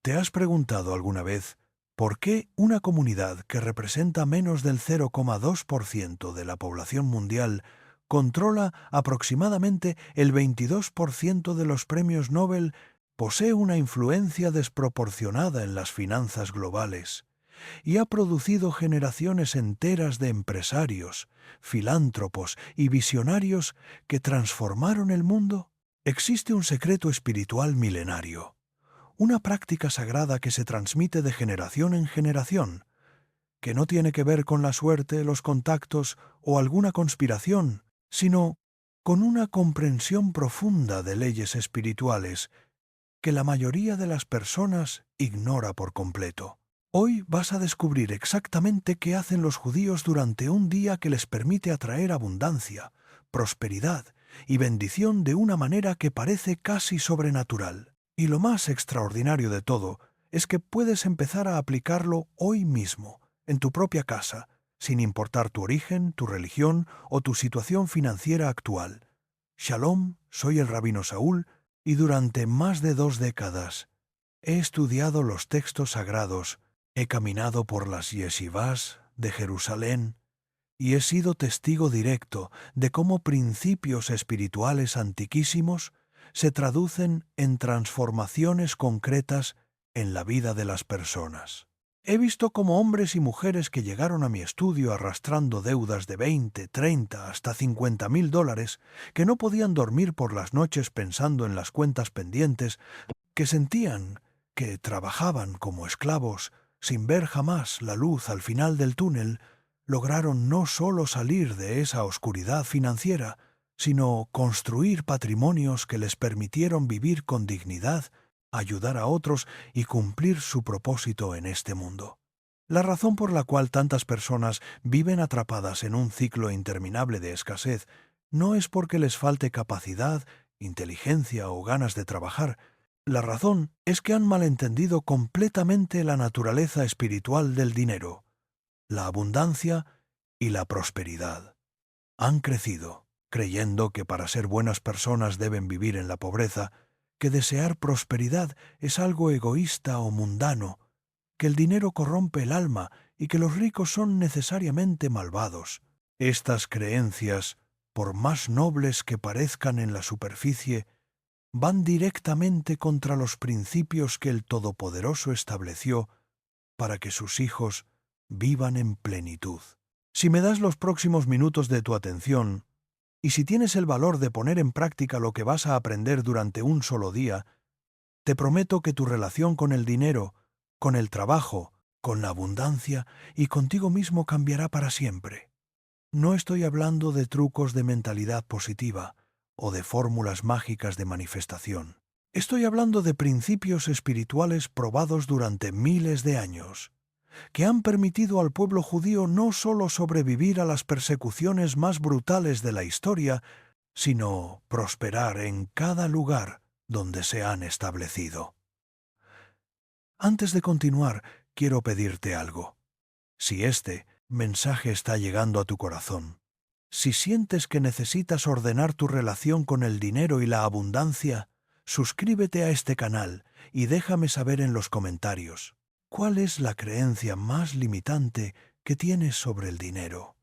¿Te has preguntado alguna vez por qué una comunidad que representa menos del 0,2% de la población mundial controla aproximadamente el 22% de los premios Nobel, posee una influencia desproporcionada en las finanzas globales y ha producido generaciones enteras de empresarios, filántropos y visionarios que transformaron el mundo? Existe un secreto espiritual milenario, una práctica sagrada que se transmite de generación en generación, que no tiene que ver con la suerte, los contactos o alguna conspiración, sino con una comprensión profunda de leyes espirituales que la mayoría de las personas ignora por completo. Hoy vas a descubrir exactamente qué hacen los judíos durante un día que les permite atraer abundancia, prosperidad y bendición de una manera que parece casi sobrenatural. Y lo más extraordinario de todo es que puedes empezar a aplicarlo hoy mismo, en tu propia casa, sin importar tu origen, tu religión o tu situación financiera actual. Shalom, soy el rabino Saúl, y durante más de 2 décadas he estudiado los textos sagrados, he caminado por las yeshivás de Jerusalén y he sido testigo directo de cómo principios espirituales antiquísimos se traducen en transformaciones concretas en la vida de las personas. He visto cómo hombres y mujeres que llegaron a mi estudio arrastrando deudas de 20, 30, hasta $50,000, que no podían dormir por las noches pensando en las cuentas pendientes, que sentían que trabajaban como esclavos sin ver jamás la luz al final del túnel, lograron no solo salir de esa oscuridad financiera, sino construir patrimonios que les permitieron vivir con dignidad, ayudar a otros y cumplir su propósito en este mundo. La razón por la cual tantas personas viven atrapadas en un ciclo interminable de escasez no es porque les falte capacidad, inteligencia o ganas de trabajar. La razón es que han malentendido completamente la naturaleza espiritual del dinero, la abundancia y la prosperidad. Han crecido, creyendo que para ser buenas personas deben vivir en la pobreza, que desear prosperidad es algo egoísta o mundano, que el dinero corrompe el alma y que los ricos son necesariamente malvados. Estas creencias, por más nobles que parezcan en la superficie, van directamente contra los principios que el Todopoderoso estableció para que sus hijos vivan en plenitud. Si me das los próximos minutos de tu atención, y si tienes el valor de poner en práctica lo que vas a aprender durante un solo día, te prometo que tu relación con el dinero, con el trabajo, con la abundancia y contigo mismo cambiará para siempre. No estoy hablando de trucos de mentalidad positiva o de fórmulas mágicas de manifestación. Estoy hablando de principios espirituales probados durante miles de años, que han permitido al pueblo judío no solo sobrevivir a las persecuciones más brutales de la historia, sino prosperar en cada lugar donde se han establecido. Antes de continuar, quiero pedirte algo. Si este mensaje está llegando a tu corazón, si sientes que necesitas ordenar tu relación con el dinero y la abundancia, suscríbete a este canal y déjame saber en los comentarios cuál es la creencia más limitante que tienes sobre el dinero.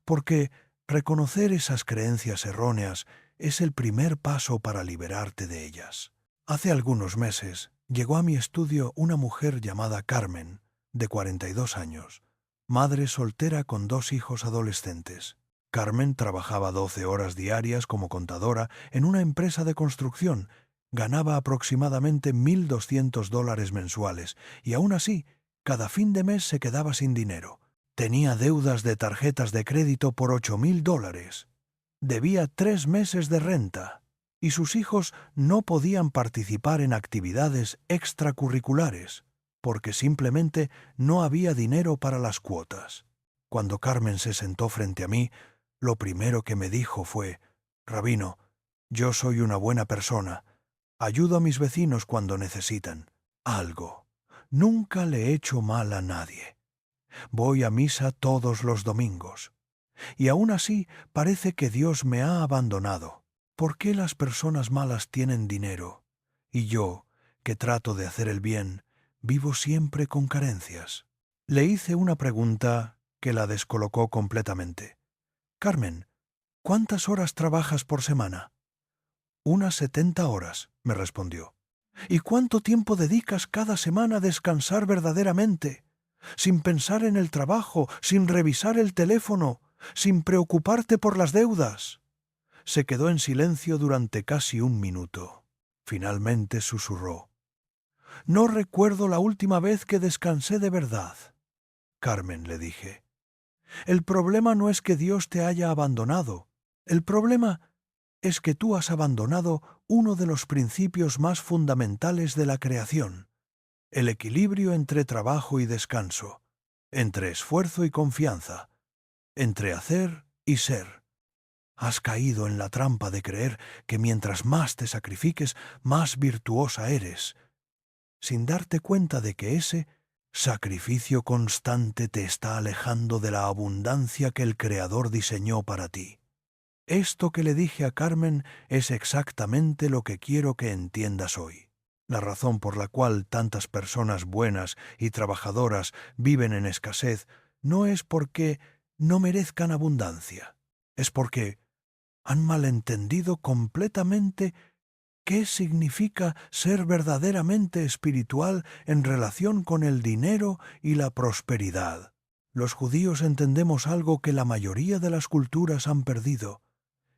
Porque reconocer esas creencias erróneas es el primer paso para liberarte de ellas. Hace algunos meses llegó a mi estudio una mujer llamada Carmen, de 42 años, madre soltera con 2 hijos adolescentes. Carmen trabajaba 12 horas diarias como contadora en una empresa de construcción, ganaba aproximadamente $1,200 mensuales y aún así, cada fin de mes se quedaba sin dinero. Tenía deudas de tarjetas de crédito por $8,000. Debía 3 meses de renta y sus hijos no podían participar en actividades extracurriculares porque simplemente no había dinero para las cuotas. Cuando Carmen se sentó frente a mí, lo primero que me dijo fue: «Rabino, yo soy una buena persona. Ayudo a mis vecinos cuando necesitan algo. Nunca le he hecho mal a nadie. Voy a misa todos los domingos. Y aún así parece que Dios me ha abandonado. ¿Por qué las personas malas tienen dinero? Y yo, que trato de hacer el bien, vivo siempre con carencias. Le hice una pregunta que la descolocó completamente. Carmen, ¿cuántas horas trabajas por semana? Unas 70 horas, me respondió. ¿Y cuánto tiempo dedicas cada semana a descansar verdaderamente? Sin pensar en el trabajo, sin revisar el teléfono, sin preocuparte por las deudas. Se quedó en silencio durante casi un minuto. Finalmente susurró. No recuerdo la última vez que descansé de verdad. Carmen, le dije, el problema no es que Dios te haya abandonado. El problema es que tú has abandonado uno de los principios más fundamentales de la creación, el equilibrio entre trabajo y descanso, entre esfuerzo y confianza, entre hacer y ser. Has caído en la trampa de creer que mientras más te sacrifiques, más virtuosa eres, sin darte cuenta de que ese sacrificio constante te está alejando de la abundancia que el Creador diseñó para ti. Esto que le dije a Carmen es exactamente lo que quiero que entiendas hoy. La razón por la cual tantas personas buenas y trabajadoras viven en escasez no es porque no merezcan abundancia, es porque han malentendido completamente ¿qué significa ser verdaderamente espiritual en relación con el dinero y la prosperidad? Los judíos entendemos algo que la mayoría de las culturas han perdido,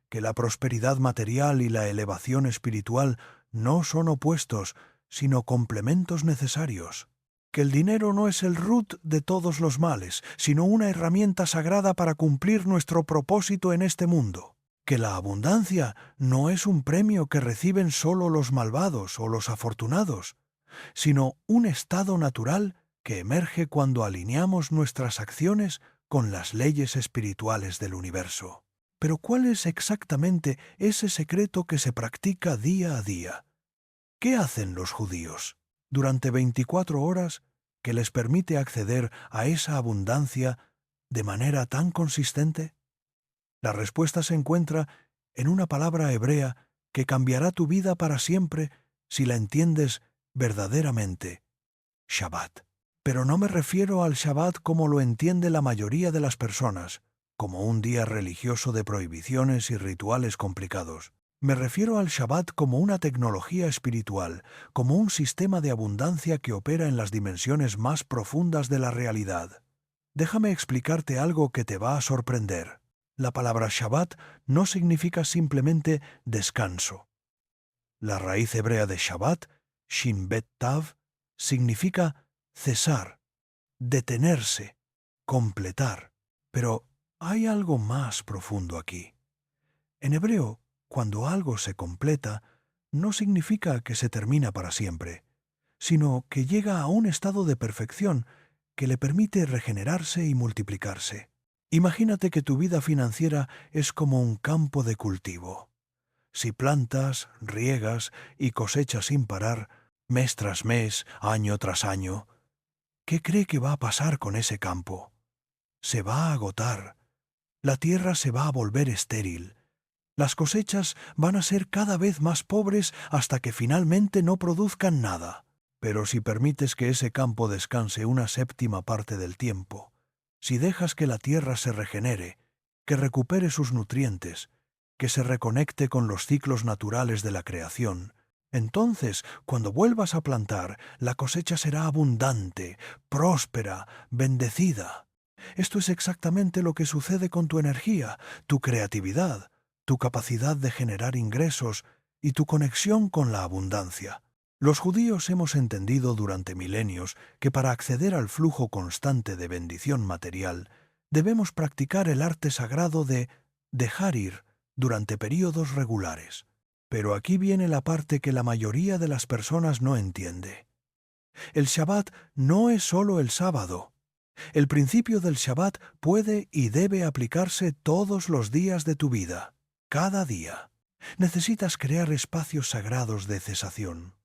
que la prosperidad material y la elevación espiritual no son opuestos, sino complementos necesarios, que el dinero no es el root de todos los males, sino una herramienta sagrada para cumplir nuestro propósito en este mundo, que la abundancia no es un premio que reciben solo los malvados o los afortunados, sino un estado natural que emerge cuando alineamos nuestras acciones con las leyes espirituales del universo. Pero ¿cuál es exactamente ese secreto que se practica día a día? ¿Qué hacen los judíos durante 24 horas que les permite acceder a esa abundancia de manera tan consistente? La respuesta se encuentra en una palabra hebrea que cambiará tu vida para siempre si la entiendes verdaderamente: Shabbat. Pero no me refiero al Shabbat como lo entiende la mayoría de las personas, como un día religioso de prohibiciones y rituales complicados. Me refiero al Shabbat como una tecnología espiritual, como un sistema de abundancia que opera en las dimensiones más profundas de la realidad. Déjame explicarte algo que te va a sorprender. La palabra Shabbat no significa simplemente descanso. La raíz hebrea de Shabbat, Shin Bet Tav, significa cesar, detenerse, completar. Pero hay algo más profundo aquí. En hebreo, cuando algo se completa, no significa que se termina para siempre, sino que llega a un estado de perfección que le permite regenerarse y multiplicarse. Imagínate que tu vida financiera es como un campo de cultivo. Si plantas, riegas y cosechas sin parar, mes tras mes, año tras año, ¿qué cree que va a pasar con ese campo? Se va a agotar. La tierra se va a volver estéril. Las cosechas van a ser cada vez más pobres hasta que finalmente no produzcan nada. Pero si permites que ese campo descanse una séptima parte del tiempo, si dejas que la tierra se regenere, que recupere sus nutrientes, que se reconecte con los ciclos naturales de la creación, entonces, cuando vuelvas a plantar, la cosecha será abundante, próspera, bendecida. Esto es exactamente lo que sucede con tu energía, tu creatividad, tu capacidad de generar ingresos y tu conexión con la abundancia. Los judíos hemos entendido durante milenios que para acceder al flujo constante de bendición material, debemos practicar el arte sagrado de dejar ir durante períodos regulares. Pero aquí viene la parte que la mayoría de las personas no entiende. El Shabbat no es solo el sábado. El principio del Shabbat puede y debe aplicarse todos los días de tu vida, cada día. Necesitas crear espacios sagrados de cesación,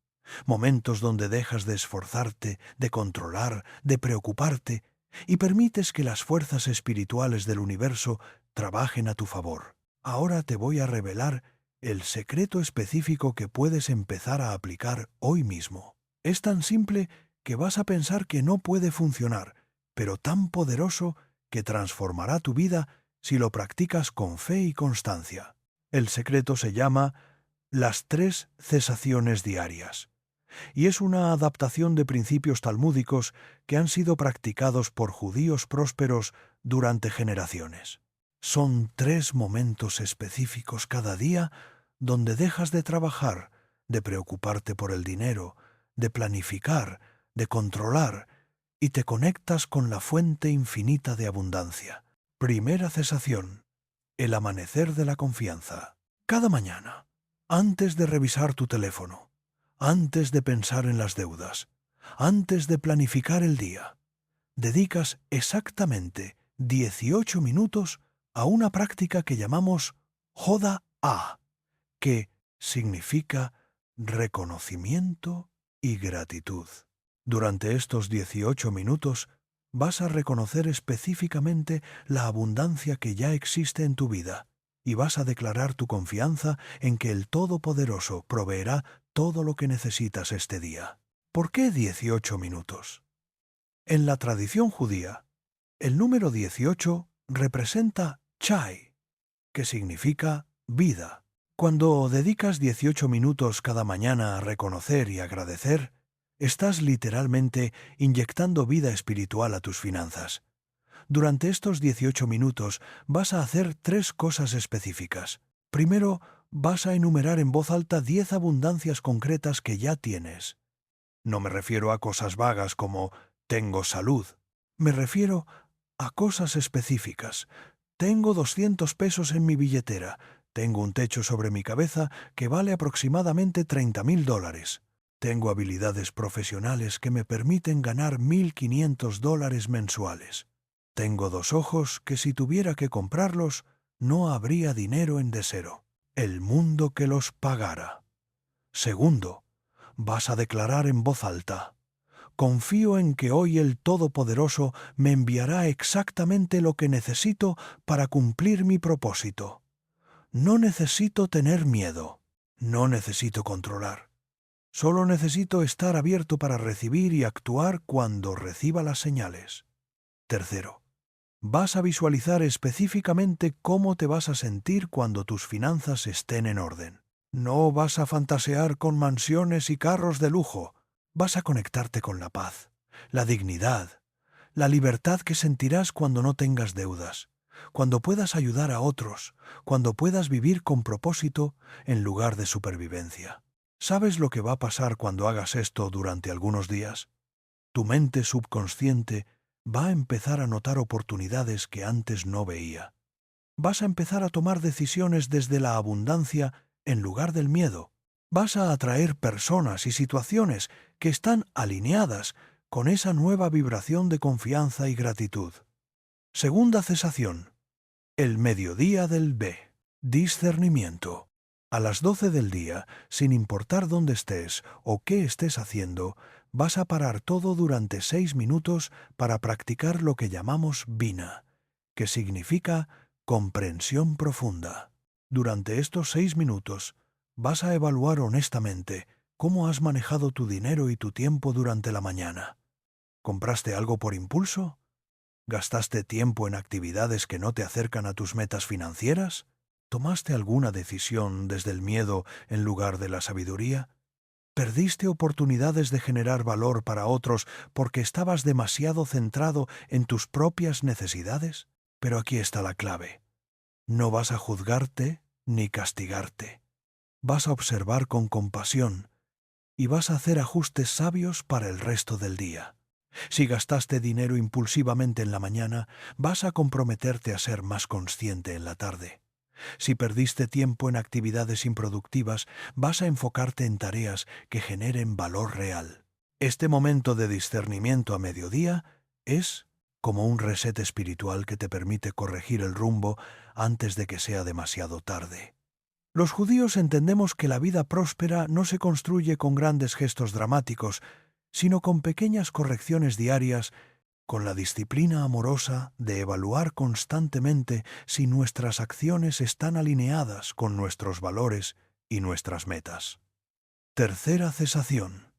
momentos donde dejas de esforzarte, de controlar, de preocuparte, y permites que las fuerzas espirituales del universo trabajen a tu favor. Ahora te voy a revelar el secreto específico que puedes empezar a aplicar hoy mismo. Es tan simple que vas a pensar que no puede funcionar, pero tan poderoso que transformará tu vida si lo practicas con fe y constancia. El secreto se llama las 3 cesaciones diarias, y es una adaptación de principios talmúdicos que han sido practicados por judíos prósperos durante generaciones. Son 3 momentos específicos cada día donde dejas de trabajar, de preocuparte por el dinero, de planificar, de controlar, y te conectas con la fuente infinita de abundancia. Primera cesación: el amanecer de la confianza. Cada mañana, antes de revisar tu teléfono, antes de pensar en las deudas, antes de planificar el día, dedicas exactamente 18 minutos a una práctica que llamamos Joda A, que significa reconocimiento y gratitud. Durante estos 18 minutos vas a reconocer específicamente la abundancia que ya existe en tu vida y vas a declarar tu confianza en que el Todopoderoso proveerá todo lo que necesitas este día. ¿Por qué 18 minutos? En la tradición judía, el número 18 representa Chai, que significa vida. Cuando dedicas 18 minutos cada mañana a reconocer y agradecer, estás literalmente inyectando vida espiritual a tus finanzas. Durante estos 18 minutos vas a hacer 3 cosas específicas. Primero, vas a enumerar en voz alta 10 abundancias concretas que ya tienes. No me refiero a cosas vagas como tengo salud. Me refiero a cosas específicas. Tengo 200 pesos en mi billetera. Tengo un techo sobre mi cabeza que vale aproximadamente $30,000. Tengo habilidades profesionales que me permiten ganar $1,500 mensuales. Tengo 2 ojos que si tuviera que comprarlos, no habría dinero en desero. El mundo que los pagara. Segundo, vas a declarar en voz alta: confío en que hoy el Todopoderoso me enviará exactamente lo que necesito para cumplir mi propósito. No necesito tener miedo. No necesito controlar. Solo necesito estar abierto para recibir y actuar cuando reciba las señales. Tercero, vas a visualizar específicamente cómo te vas a sentir cuando tus finanzas estén en orden. No vas a fantasear con mansiones y carros de lujo. Vas a conectarte con la paz, la dignidad, la libertad que sentirás cuando no tengas deudas, cuando puedas ayudar a otros, cuando puedas vivir con propósito en lugar de supervivencia. ¿Sabes lo que va a pasar cuando hagas esto durante algunos días? Tu mente subconsciente va a empezar a notar oportunidades que antes no veía. Vas a empezar a tomar decisiones desde la abundancia en lugar del miedo. Vas a atraer personas y situaciones que están alineadas con esa nueva vibración de confianza y gratitud. Segunda cesación: el mediodía del B. Discernimiento. A las 12 del día, sin importar dónde estés o qué estés haciendo, vas a parar todo durante 6 minutos para practicar lo que llamamos Bina, que significa comprensión profunda. Durante estos 6 minutos, vas a evaluar honestamente cómo has manejado tu dinero y tu tiempo durante la mañana. ¿Compraste algo por impulso? ¿Gastaste tiempo en actividades que no te acercan a tus metas financieras? ¿Tomaste alguna decisión desde el miedo en lugar de la sabiduría? ¿Perdiste oportunidades de generar valor para otros porque estabas demasiado centrado en tus propias necesidades? Pero aquí está la clave. No vas a juzgarte ni castigarte. Vas a observar con compasión y vas a hacer ajustes sabios para el resto del día. Si gastaste dinero impulsivamente en la mañana, vas a comprometerte a ser más consciente en la tarde. Si perdiste tiempo en actividades improductivas, vas a enfocarte en tareas que generen valor real. Este momento de discernimiento a mediodía es como un reset espiritual que te permite corregir el rumbo antes de que sea demasiado tarde. Los judíos entendemos que la vida próspera no se construye con grandes gestos dramáticos, sino con pequeñas correcciones diarias con la disciplina amorosa de evaluar constantemente si nuestras acciones están alineadas con nuestros valores y nuestras metas. Tercera cesación.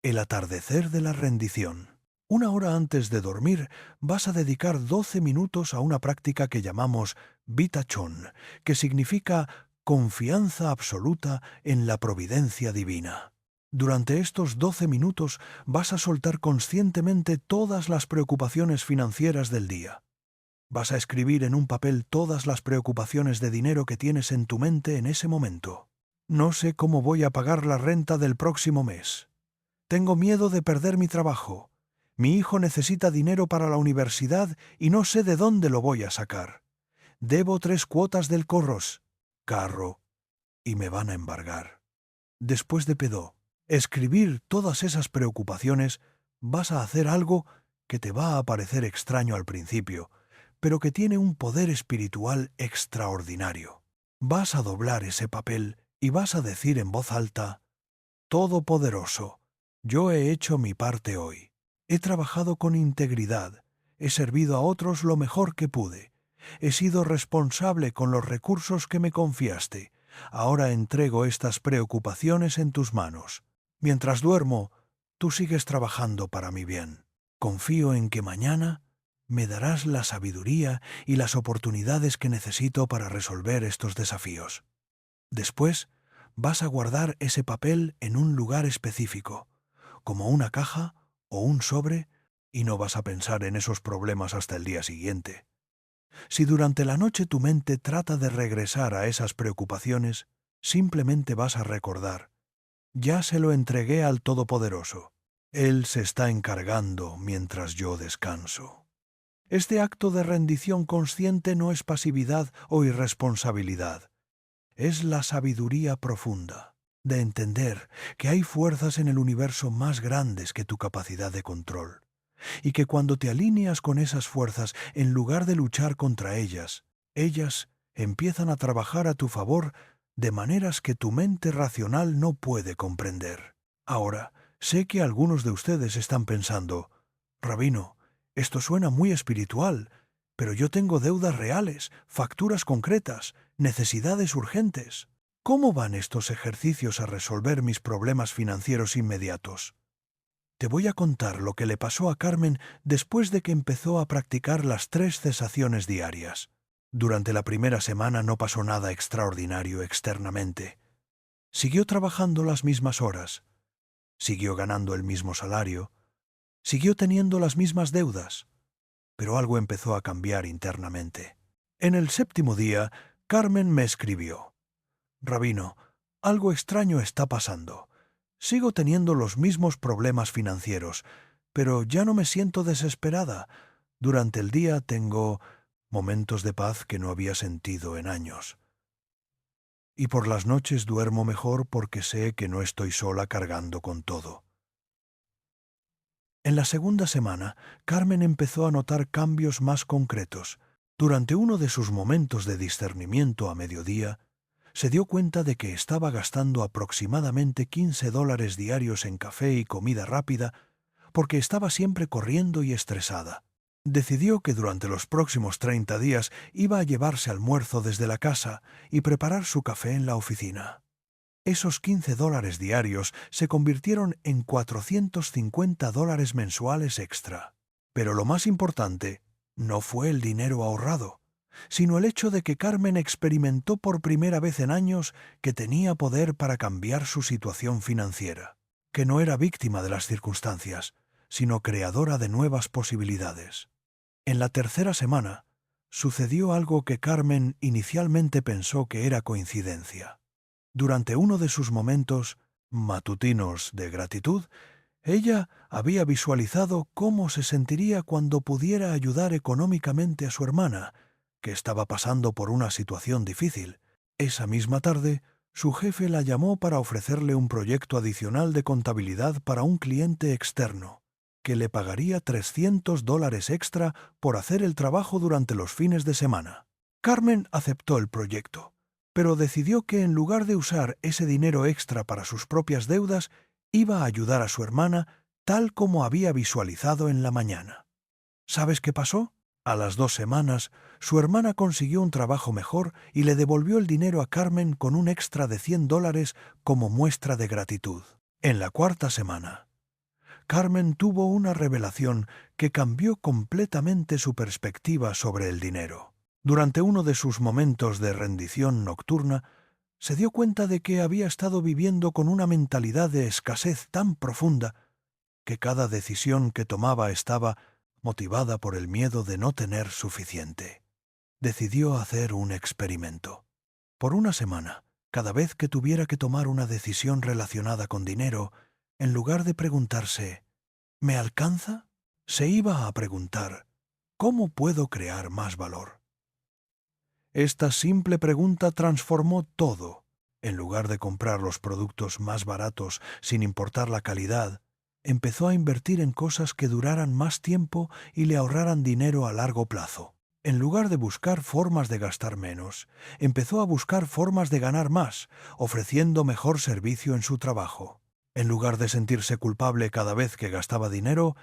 El atardecer de la rendición. Una hora antes de dormir vas a dedicar 12 minutos a una práctica que llamamos Vitachon, que significa confianza absoluta en la providencia divina. Durante estos 12 minutos vas a soltar conscientemente todas las preocupaciones financieras del día. Vas a escribir en un papel todas las preocupaciones de dinero que tienes en tu mente en ese momento. No sé cómo voy a pagar la renta del próximo mes. Tengo miedo de perder mi trabajo. Mi hijo necesita dinero para la universidad y no sé de dónde lo voy a sacar. Debo 3 cuotas del carro y me van a embargar. Después de escribir todas esas preocupaciones, vas a hacer algo que te va a parecer extraño al principio, pero que tiene un poder espiritual extraordinario. Vas a doblar ese papel y vas a decir en voz alta: Todopoderoso, yo he hecho mi parte hoy. He trabajado con integridad, he servido a otros lo mejor que pude, he sido responsable con los recursos que me confiaste. Ahora entrego estas preocupaciones en tus manos. Mientras duermo, tú sigues trabajando para mi bien. Confío en que mañana me darás la sabiduría y las oportunidades que necesito para resolver estos desafíos. Después, vas a guardar ese papel en un lugar específico, como una caja o un sobre, y no vas a pensar en esos problemas hasta el día siguiente. Si durante la noche tu mente trata de regresar a esas preocupaciones, simplemente vas a recordar: ya se lo entregué al Todopoderoso. Él se está encargando mientras yo descanso. Este acto de rendición consciente no es pasividad o irresponsabilidad. Es la sabiduría profunda de entender que hay fuerzas en el universo más grandes que tu capacidad de control, y que cuando te alineas con esas fuerzas, en lugar de luchar contra ellas empiezan a trabajar a tu favor de maneras que tu mente racional no puede comprender. Ahora, sé que algunos de ustedes están pensando: Rabino, esto suena muy espiritual, pero yo tengo deudas reales, facturas concretas, necesidades urgentes. ¿Cómo van estos ejercicios a resolver mis problemas financieros inmediatos? Te voy a contar lo que le pasó a Carmen después de que empezó a practicar las 3 cesaciones diarias. Durante la primera semana no pasó nada extraordinario externamente. Siguió trabajando las mismas horas, siguió ganando el mismo salario, siguió teniendo las mismas deudas, pero algo empezó a cambiar internamente. En el 7º día, Carmen me escribió: Rabino, algo extraño está pasando. Sigo teniendo los mismos problemas financieros, pero ya no me siento desesperada. Durante el día tengo momentos de paz que no había sentido en años. Y por las noches duermo mejor porque sé que no estoy sola cargando con todo. En la segunda semana, Carmen empezó a notar cambios más concretos. Durante uno de sus momentos de discernimiento a mediodía, se dio cuenta de que estaba gastando aproximadamente $15 diarios en café y comida rápida porque estaba siempre corriendo y estresada. Decidió que durante los próximos 30 días iba a llevarse almuerzo desde la casa y preparar su café en la oficina. Esos $15 diarios se convirtieron en $450 mensuales extra. Pero lo más importante no fue el dinero ahorrado, sino el hecho de que Carmen experimentó por primera vez en años que tenía poder para cambiar su situación financiera, que no era víctima de las circunstancias, sino creadora de nuevas posibilidades. En la tercera semana, sucedió algo que Carmen inicialmente pensó que era coincidencia. Durante uno de sus momentos matutinos de gratitud, ella había visualizado cómo se sentiría cuando pudiera ayudar económicamente a su hermana, que estaba pasando por una situación difícil. Esa misma tarde, su jefe la llamó para ofrecerle un proyecto adicional de contabilidad para un cliente externo, que le pagaría $300 extra por hacer el trabajo durante los fines de semana. Carmen aceptó el proyecto, pero decidió que en lugar de usar ese dinero extra para sus propias deudas, iba a ayudar a su hermana tal como había visualizado en la mañana. ¿Sabes qué pasó? A las 2 semanas, su hermana consiguió un trabajo mejor y le devolvió el dinero a Carmen con un extra de $100 como muestra de gratitud. En la cuarta semana, Carmen tuvo una revelación que cambió completamente su perspectiva sobre el dinero. Durante uno de sus momentos de rendición nocturna, se dio cuenta de que había estado viviendo con una mentalidad de escasez tan profunda que cada decisión que tomaba estaba motivada por el miedo de no tener suficiente. Decidió hacer un experimento. Por una semana, cada vez que tuviera que tomar una decisión relacionada con dinero, en lugar de preguntarse ¿me alcanza?, se iba a preguntar ¿cómo puedo crear más valor? Esta simple pregunta transformó todo. En lugar de comprar los productos más baratos sin importar la calidad, empezó a invertir en cosas que duraran más tiempo y le ahorraran dinero a largo plazo. En lugar de buscar formas de gastar menos, empezó a buscar formas de ganar más, ofreciendo mejor servicio en su trabajo. En lugar de sentirse culpable cada vez que gastaba dinero,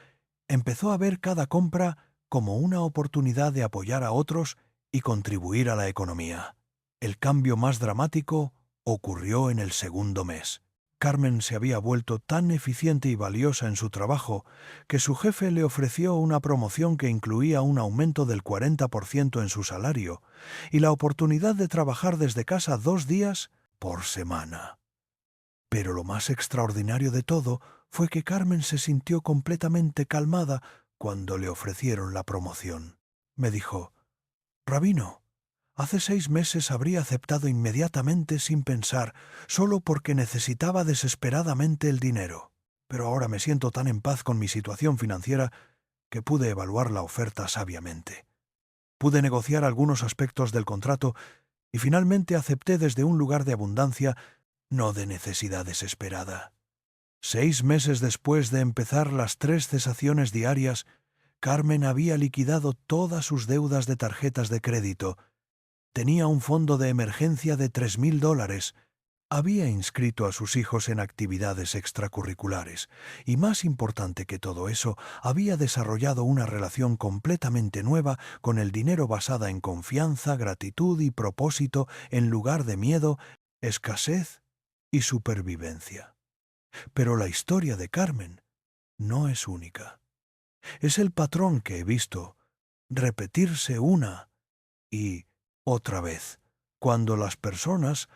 empezó a ver cada compra como una oportunidad de apoyar a otros y contribuir a la economía. El cambio más dramático ocurrió en el segundo mes. Carmen se había vuelto tan eficiente y valiosa en su trabajo que su jefe le ofreció una promoción que incluía un aumento del 40% en su salario y la oportunidad de trabajar desde casa 2 días por semana. Pero lo más extraordinario de todo fue que Carmen se sintió completamente calmada cuando le ofrecieron la promoción. Me dijo: «Rabino, hace 6 meses habría aceptado inmediatamente sin pensar, solo porque necesitaba desesperadamente el dinero. Pero ahora me siento tan en paz con mi situación financiera que pude evaluar la oferta sabiamente. Pude negociar algunos aspectos del contrato y finalmente acepté desde un lugar de abundancia, no de necesidad desesperada». 6 meses después de empezar las 3 cesaciones diarias, Carmen había liquidado todas sus deudas de tarjetas de crédito. Tenía un fondo de emergencia de $3,000. Había inscrito a sus hijos en actividades extracurriculares. Y más importante que todo eso, había desarrollado una relación completamente nueva con el dinero basada en confianza, gratitud y propósito en lugar de miedo, escasez y supervivencia. Pero la historia de Carmen no es única. Es el patrón que he visto repetirse una y otra vez cuando las personas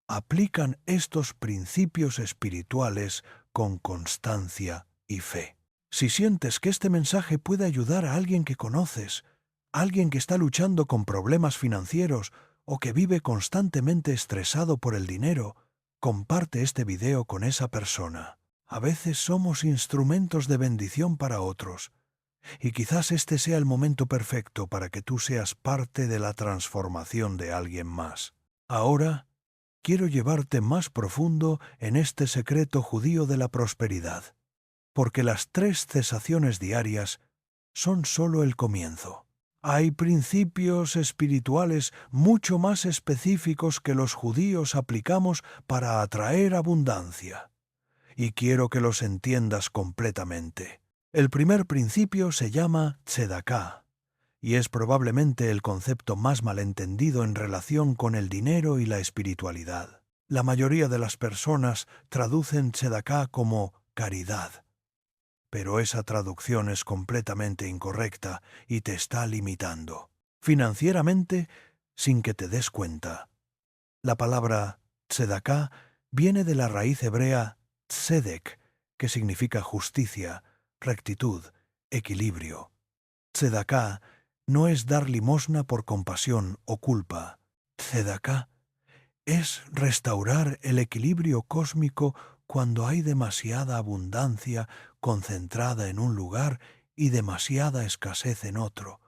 aplican estos principios espirituales con constancia y fe. Si sientes que este mensaje puede ayudar a alguien que conoces, alguien que está luchando con problemas financieros o que vive constantemente estresado por el dinero, comparte este video con esa persona. A veces somos instrumentos de bendición para otros, y quizás este sea el momento perfecto para que tú seas parte de la transformación de alguien más. Ahora, quiero llevarte más profundo en este secreto judío de la prosperidad, porque las 3 cesaciones diarias son solo el comienzo. Hay principios espirituales mucho más específicos que los judíos aplicamos para atraer abundancia, y quiero que los entiendas completamente. El primer principio se llama tzedaká, y es probablemente el concepto más malentendido en relación con el dinero y la espiritualidad. La mayoría de las personas traducen tzedaká como caridad, pero esa traducción es completamente incorrecta y te está limitando financieramente sin que te des cuenta. La palabra tzedaká viene de la raíz hebrea tzedek, que significa justicia, rectitud, equilibrio. Tzedaká no es dar limosna por compasión o culpa. Tzedaká es restaurar el equilibrio cósmico cuando hay demasiada abundancia concentrada en un lugar y demasiada escasez en otro.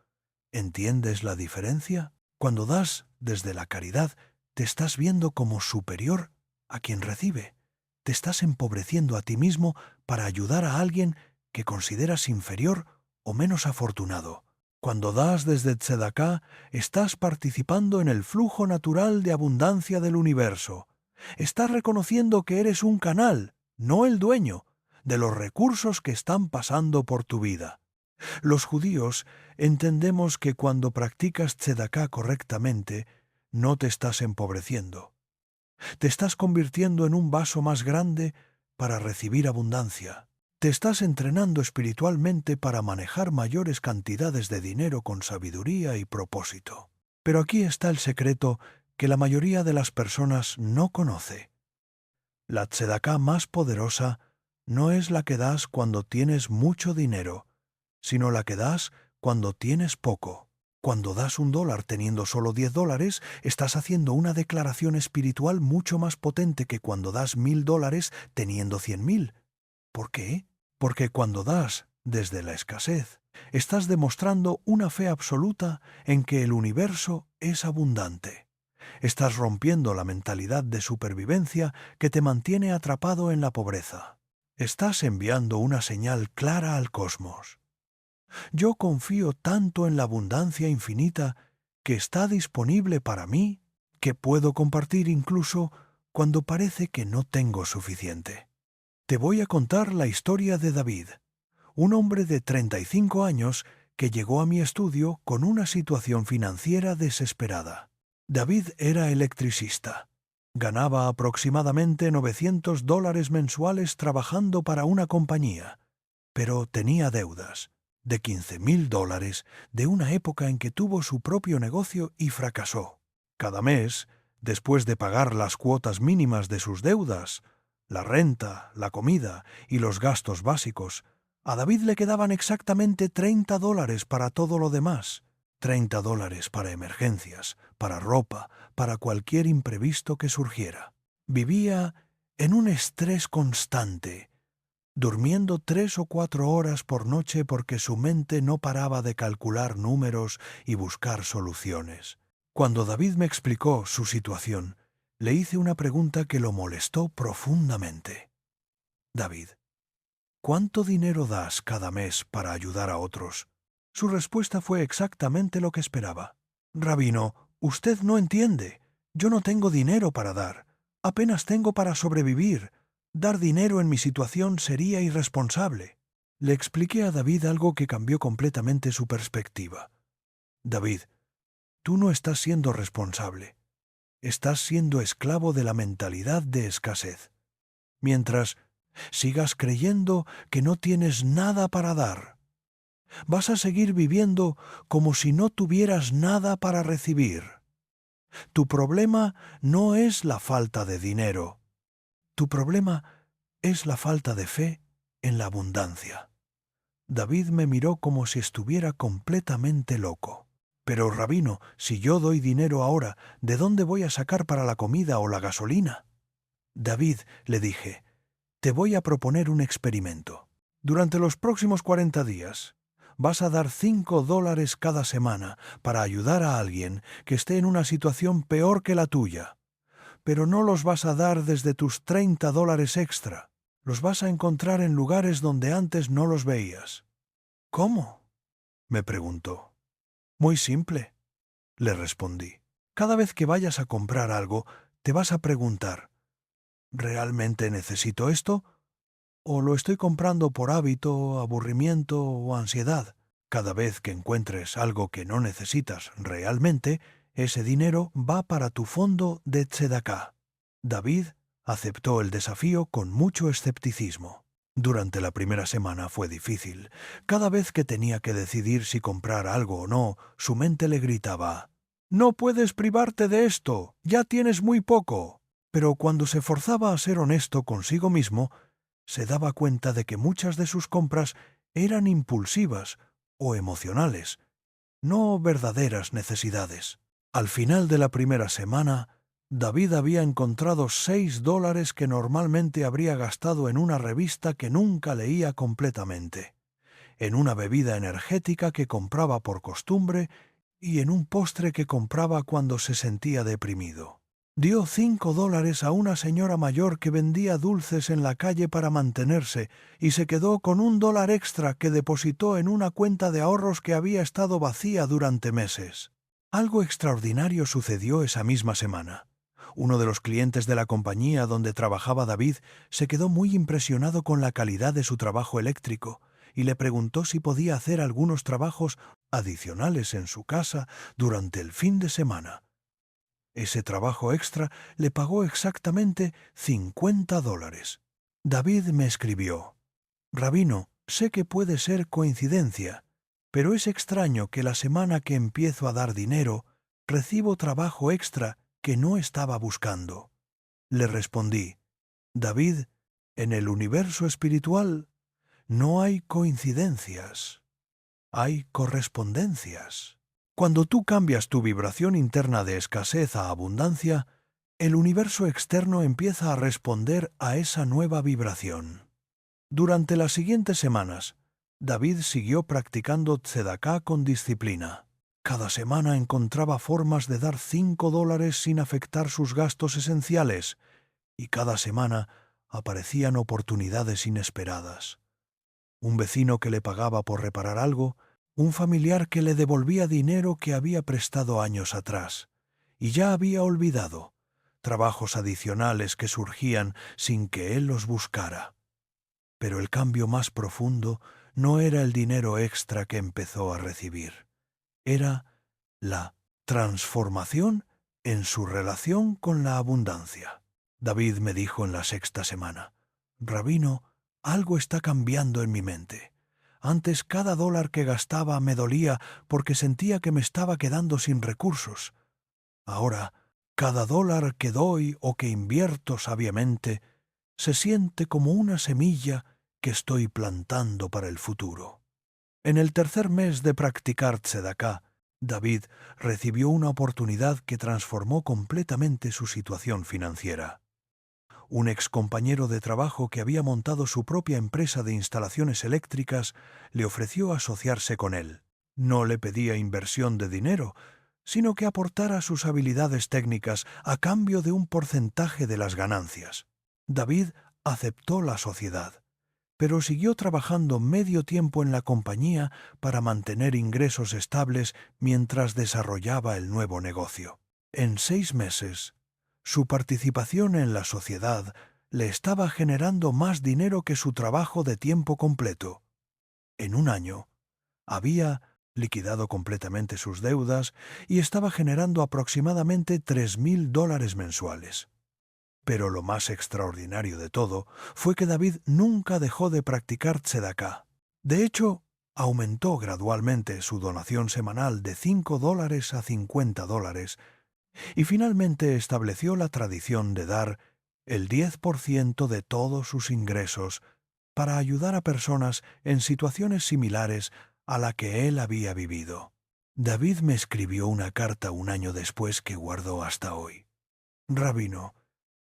¿Entiendes la diferencia? Cuando das desde la caridad, te estás viendo como superior a quien recibe. Te estás empobreciendo a ti mismo para ayudar a alguien que consideras inferior o menos afortunado. Cuando das desde tzedaká, estás participando en el flujo natural de abundancia del universo. Estás reconociendo que eres un canal, no el dueño, de los recursos que están pasando por tu vida. Los judíos entendemos que cuando practicas tzedaká correctamente, no te estás empobreciendo. Te estás convirtiendo en un vaso más grande para recibir abundancia. Te estás entrenando espiritualmente para manejar mayores cantidades de dinero con sabiduría y propósito. Pero aquí está el secreto que la mayoría de las personas no conoce. La tzedaká más poderosa no es la que das cuando tienes mucho dinero, sino la que das cuando tienes poco. Cuando das $1 teniendo solo $10, estás haciendo una declaración espiritual mucho más potente que cuando das $1,000 teniendo 100,000. ¿Por qué? Porque cuando das desde la escasez, estás demostrando una fe absoluta en que el universo es abundante. Estás rompiendo la mentalidad de supervivencia que te mantiene atrapado en la pobreza. Estás enviando una señal clara al cosmos. Yo confío tanto en la abundancia infinita que está disponible para mí, que puedo compartir incluso cuando parece que no tengo suficiente. Te voy a contar la historia de David, un hombre de 35 años que llegó a mi estudio con una situación financiera desesperada. David era electricista. Ganaba aproximadamente $900 mensuales trabajando para una compañía, pero tenía deudas de $15,000 de una época en que tuvo su propio negocio y fracasó. Cada mes, después de pagar las cuotas mínimas de sus deudas, la renta, la comida y los gastos básicos, a David le quedaban exactamente $30 para todo lo demás. $30 para emergencias, para ropa, para cualquier imprevisto que surgiera. Vivía en un estrés constante, durmiendo 3 o 4 horas por noche porque su mente no paraba de calcular números y buscar soluciones. Cuando David me explicó su situación, le hice una pregunta que lo molestó profundamente. David, ¿cuánto dinero das cada mes para ayudar a otros? Su respuesta fue exactamente lo que esperaba. Rabino, usted no entiende. Yo no tengo dinero para dar. Apenas tengo para sobrevivir. Dar dinero en mi situación sería irresponsable. Le expliqué a David algo que cambió completamente su perspectiva. David, tú no estás siendo responsable. Estás siendo esclavo de la mentalidad de escasez. Mientras sigas creyendo que no tienes nada para dar, vas a seguir viviendo como si no tuvieras nada para recibir. Tu problema no es la falta de dinero. Tu problema es la falta de fe en la abundancia. David me miró como si estuviera completamente loco. Pero, rabino, si yo doy dinero ahora, ¿de dónde voy a sacar para la comida o la gasolina? David, le dije, te voy a proponer un experimento. Durante los próximos 40 días, vas a dar $5 cada semana para ayudar a alguien que esté en una situación peor que la tuya. Pero no los vas a dar desde tus $30 extra. Los vas a encontrar en lugares donde antes no los veías. ¿Cómo?, me preguntó. Muy simple, le respondí. Cada vez que vayas a comprar algo, te vas a preguntar, ¿realmente necesito esto? ¿O lo estoy comprando por hábito, aburrimiento o ansiedad? Cada vez que encuentres algo que no necesitas realmente, ese dinero va para tu fondo de tzedaká. David aceptó el desafío con mucho escepticismo. Durante la primera semana fue difícil. Cada vez que tenía que decidir si comprar algo o no, su mente le gritaba, «No puedes privarte de esto, ya tienes muy poco». Pero cuando se forzaba a ser honesto consigo mismo, se daba cuenta de que muchas de sus compras eran impulsivas o emocionales, no verdaderas necesidades. Al final de la primera semana, David había encontrado $6 que normalmente habría gastado en una revista que nunca leía completamente, en una bebida energética que compraba por costumbre y en un postre que compraba cuando se sentía deprimido. Dio $5 a una señora mayor que vendía dulces en la calle para mantenerse y se quedó con $1 extra que depositó en una cuenta de ahorros que había estado vacía durante meses. Algo extraordinario sucedió esa misma semana. Uno de los clientes de la compañía donde trabajaba David se quedó muy impresionado con la calidad de su trabajo eléctrico y le preguntó si podía hacer algunos trabajos adicionales en su casa durante el fin de semana. Ese trabajo extra le pagó exactamente $50. David me escribió: «Rabino, sé que puede ser coincidencia, pero es extraño que la semana que empiezo a dar dinero, recibo trabajo extra que no estaba buscando». Le respondí: «David, en el universo espiritual no hay coincidencias, hay correspondencias. Cuando tú cambias tu vibración interna de escasez a abundancia, el universo externo empieza a responder a esa nueva vibración». Durante las siguientes semanas, David siguió practicando tzedaká con disciplina. Cada semana encontraba formas de dar $5 sin afectar sus gastos esenciales, y cada semana aparecían oportunidades inesperadas. Un vecino que le pagaba por reparar algo, un familiar que le devolvía dinero que había prestado años atrás y ya había olvidado, trabajos adicionales que surgían sin que él los buscara. Pero el cambio más profundo no era el dinero extra que empezó a recibir, era la transformación en su relación con la abundancia. David me dijo en la sexta semana: «Rabino, algo está cambiando en mi mente. Antes cada dólar que gastaba me dolía porque sentía que me estaba quedando sin recursos. Ahora, cada dólar que doy o que invierto sabiamente se siente como una semilla que estoy plantando para el futuro». En el tercer mes de practicar tzedaká, David recibió una oportunidad que transformó completamente su situación financiera. Un excompañero de trabajo que había montado su propia empresa de instalaciones eléctricas le ofreció asociarse con él. No le pedía inversión de dinero, sino que aportara sus habilidades técnicas a cambio de un porcentaje de las ganancias. David aceptó la sociedad, pero siguió trabajando medio tiempo en la compañía para mantener ingresos estables mientras desarrollaba el nuevo negocio. En 6 meses, su participación en la sociedad le estaba generando más dinero que su trabajo de tiempo completo. En un año, había liquidado completamente sus deudas y estaba generando aproximadamente $3,000 mensuales. Pero lo más extraordinario de todo fue que David nunca dejó de practicar tzedaká. De hecho, aumentó gradualmente su donación semanal de $5 a $50 y finalmente estableció la tradición de dar el 10% de todos sus ingresos para ayudar a personas en situaciones similares a la que él había vivido. David me escribió una carta un año después que guardo hasta hoy. «Rabino,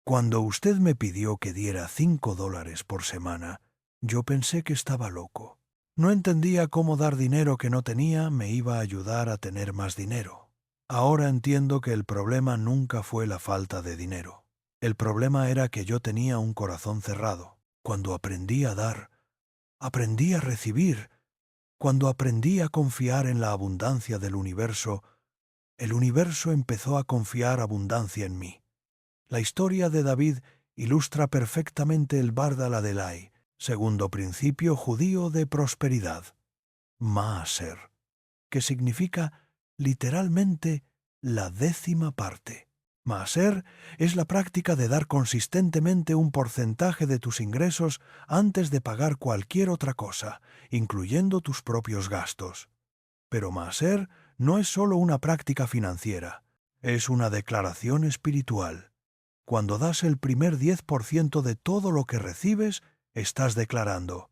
cuando usted me pidió que diera $5 por semana, yo pensé que estaba loco. No entendía cómo dar dinero que no tenía me iba a ayudar a tener más dinero. Ahora entiendo que el problema nunca fue la falta de dinero. El problema era que yo tenía un corazón cerrado. Cuando aprendí a dar, aprendí a recibir. Cuando aprendí a confiar en la abundancia del universo, el universo empezó a confiar abundancia en mí». La historia de David ilustra perfectamente el Bardal Adelai, segundo principio judío de prosperidad, Maaser, que significa literalmente la 10ª parte. Maaser es la práctica de dar consistentemente un porcentaje de tus ingresos antes de pagar cualquier otra cosa, incluyendo tus propios gastos. Pero Maaser no es solo una práctica financiera, es una declaración espiritual. Cuando das el primer 10% de todo lo que recibes, estás declarando: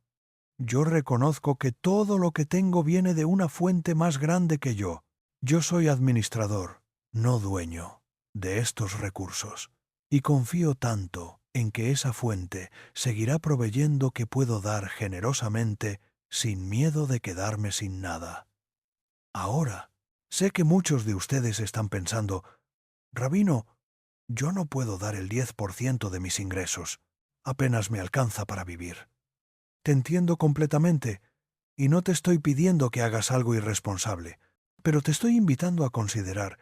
«Yo reconozco que todo lo que tengo viene de una fuente más grande que yo. Yo soy administrador, no dueño, de estos recursos. Y confío tanto en que esa fuente seguirá proveyendo que puedo dar generosamente sin miedo de quedarme sin nada». Ahora, sé que muchos de ustedes están pensando: «Rabino, yo no puedo dar el 10% de mis ingresos. Apenas me alcanza para vivir». Te entiendo completamente, y no te estoy pidiendo que hagas algo irresponsable, pero te estoy invitando a considerar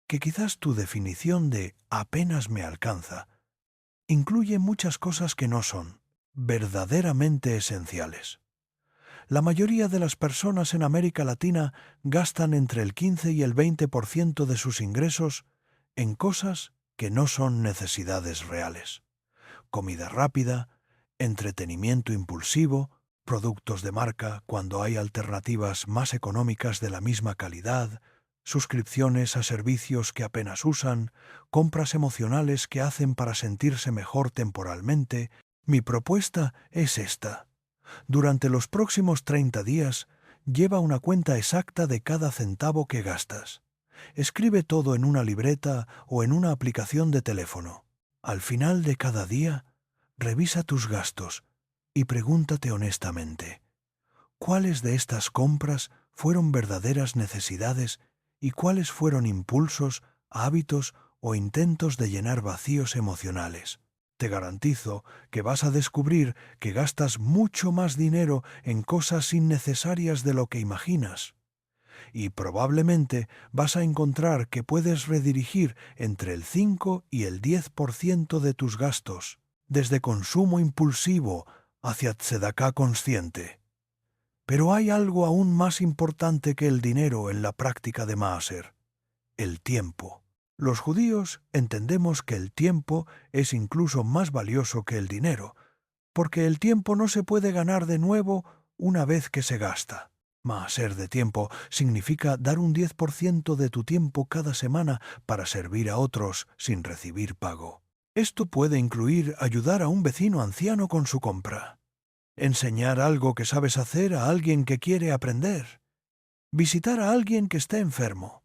que quizás tu definición de «apenas me alcanza» incluye muchas cosas que no son verdaderamente esenciales. La mayoría de las personas en América Latina gastan entre el 15 y el 20% de sus ingresos en cosas que no son necesidades reales. Comida rápida, entretenimiento impulsivo, productos de marca cuando hay alternativas más económicas de la misma calidad, suscripciones a servicios que apenas usan, compras emocionales que hacen para sentirse mejor temporalmente. Mi propuesta es esta. Durante los próximos 30 días, lleva una cuenta exacta de cada centavo que gastas. Escribe todo en una libreta o en una aplicación de teléfono. Al final de cada día, revisa tus gastos y pregúntate honestamente, ¿cuáles de estas compras fueron verdaderas necesidades y cuáles fueron impulsos, hábitos o intentos de llenar vacíos emocionales? Te garantizo que vas a descubrir que gastas mucho más dinero en cosas innecesarias de lo que imaginas. Y probablemente vas a encontrar que puedes redirigir entre el 5 y el 10% de tus gastos, desde consumo impulsivo hacia tzedaká consciente. Pero hay algo aún más importante que el dinero en la práctica de Maaser: el tiempo. Los judíos entendemos que el tiempo es incluso más valioso que el dinero, porque el tiempo no se puede ganar de nuevo una vez que se gasta. Maaser de tiempo significa dar un 10% de tu tiempo cada semana para servir a otros sin recibir pago. Esto puede incluir ayudar a un vecino anciano con su compra, enseñar algo que sabes hacer a alguien que quiere aprender, visitar a alguien que esté enfermo,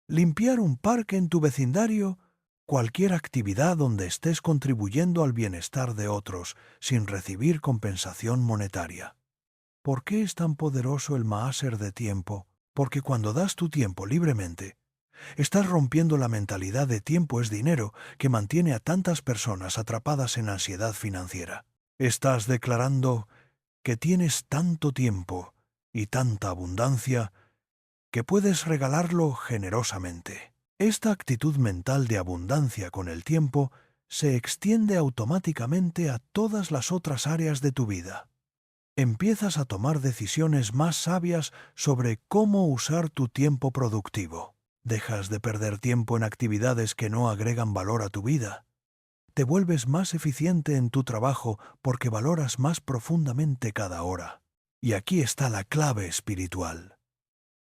limpiar un parque en tu vecindario, cualquier actividad donde estés contribuyendo al bienestar de otros sin recibir compensación monetaria. ¿Por qué es tan poderoso el Maaser de tiempo? Porque cuando das tu tiempo libremente, estás rompiendo la mentalidad de tiempo es dinero que mantiene a tantas personas atrapadas en ansiedad financiera. Estás declarando que tienes tanto tiempo y tanta abundancia que puedes regalarlo generosamente. Esta actitud mental de abundancia con el tiempo se extiende automáticamente a todas las otras áreas de tu vida. Empiezas a tomar decisiones más sabias sobre cómo usar tu tiempo productivo. Dejas de perder tiempo en actividades que no agregan valor a tu vida. Te vuelves más eficiente en tu trabajo porque valoras más profundamente cada hora. Y aquí está la clave espiritual.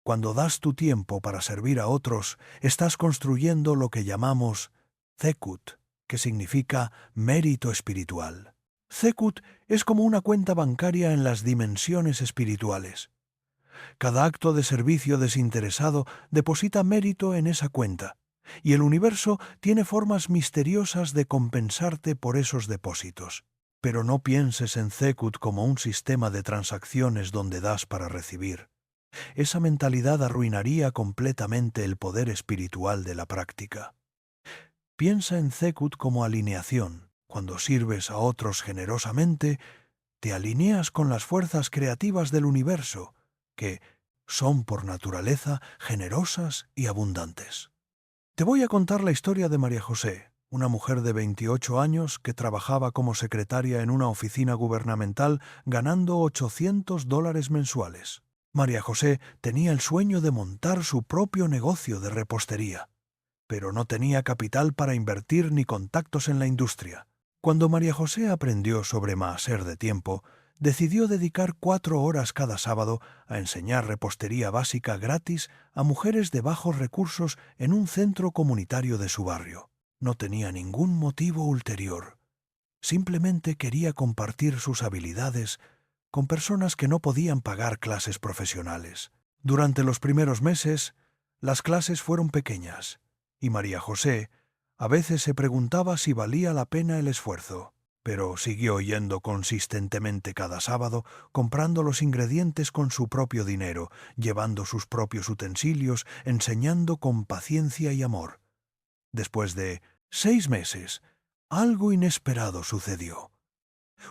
Cuando das tu tiempo para servir a otros, estás construyendo lo que llamamos Zekut, que significa mérito espiritual. Zekut es como una cuenta bancaria en las dimensiones espirituales. Cada acto de servicio desinteresado deposita mérito en esa cuenta, y el universo tiene formas misteriosas de compensarte por esos depósitos. Pero no pienses en Zekut como un sistema de transacciones donde das para recibir. Esa mentalidad arruinaría completamente el poder espiritual de la práctica. Piensa en Zekut como alineación. Cuando sirves a otros generosamente, te alineas con las fuerzas creativas del universo, que son por naturaleza generosas y abundantes. Te voy a contar la historia de María José, una mujer de 28 años que trabajaba como secretaria en una oficina gubernamental ganando $800 mensuales. María José tenía el sueño de montar su propio negocio de repostería, pero no tenía capital para invertir ni contactos en la industria. Cuando María José aprendió sobre Maaser de tiempo, decidió dedicar 4 horas cada sábado a enseñar repostería básica gratis a mujeres de bajos recursos en un centro comunitario de su barrio. No tenía ningún motivo ulterior. Simplemente quería compartir sus habilidades con personas que no podían pagar clases profesionales. Durante los primeros meses, las clases fueron pequeñas, y María José a veces se preguntaba si valía la pena el esfuerzo, pero siguió yendo consistentemente cada sábado, comprando los ingredientes con su propio dinero, llevando sus propios utensilios, enseñando con paciencia y amor. Después de 6 meses, algo inesperado sucedió.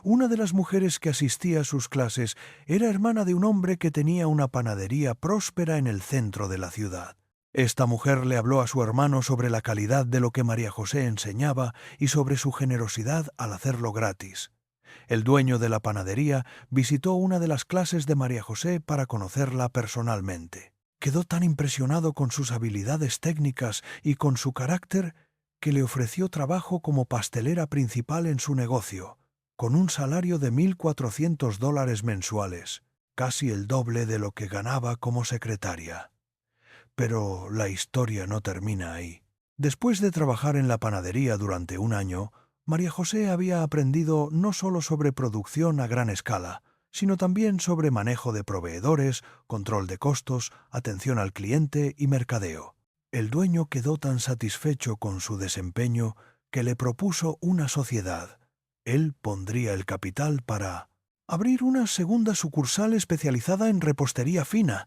Una de las mujeres que asistía a sus clases era hermana de un hombre que tenía una panadería próspera en el centro de la ciudad. Esta mujer le habló a su hermano sobre la calidad de lo que María José enseñaba y sobre su generosidad al hacerlo gratis. El dueño de la panadería visitó una de las clases de María José para conocerla personalmente. Quedó tan impresionado con sus habilidades técnicas y con su carácter que le ofreció trabajo como pastelera principal en su negocio, con un salario de $1,400 mensuales, casi el doble de lo que ganaba como secretaria. Pero la historia no termina ahí. Después de trabajar en la panadería durante un año, María José había aprendido no solo sobre producción a gran escala, sino también sobre manejo de proveedores, control de costos, atención al cliente y mercadeo. El dueño quedó tan satisfecho con su desempeño que le propuso una sociedad. Él pondría el capital para abrir una segunda sucursal especializada en repostería fina,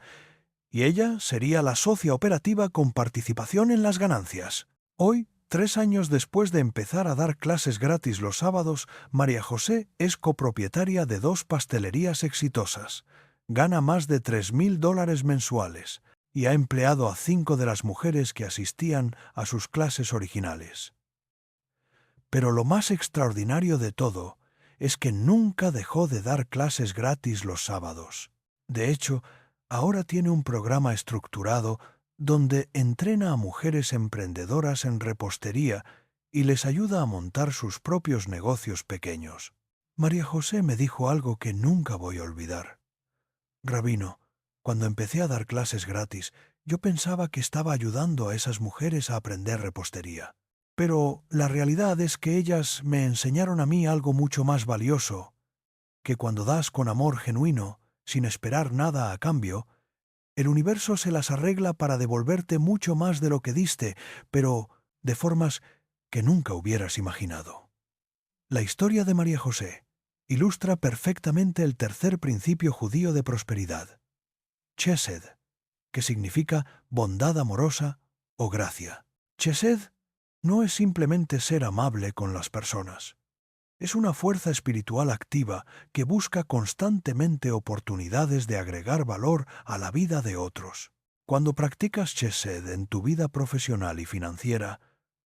y ella sería la socia operativa con participación en las ganancias. Hoy, 3 años después de empezar a dar clases gratis los sábados, María José es copropietaria de 2 pastelerías exitosas. Gana más de $3,000 mensuales y ha empleado a 5 de las mujeres que asistían a sus clases originales. Pero lo más extraordinario de todo es que nunca dejó de dar clases gratis los sábados. De hecho, ahora tiene un programa estructurado donde entrena a mujeres emprendedoras en repostería y les ayuda a montar sus propios negocios pequeños. María José me dijo algo que nunca voy a olvidar. Rabino, cuando empecé a dar clases gratis, yo pensaba que estaba ayudando a esas mujeres a aprender repostería. Pero la realidad es que ellas me enseñaron a mí algo mucho más valioso, que cuando das con amor genuino, sin esperar nada a cambio, el universo se las arregla para devolverte mucho más de lo que diste, pero de formas que nunca hubieras imaginado. La historia de María José ilustra perfectamente el tercer principio judío de prosperidad, Chesed, que significa bondad amorosa o gracia. Chesed no es simplemente ser amable con las personas. Es una fuerza espiritual activa que busca constantemente oportunidades de agregar valor a la vida de otros. Cuando practicas Chesed en tu vida profesional y financiera,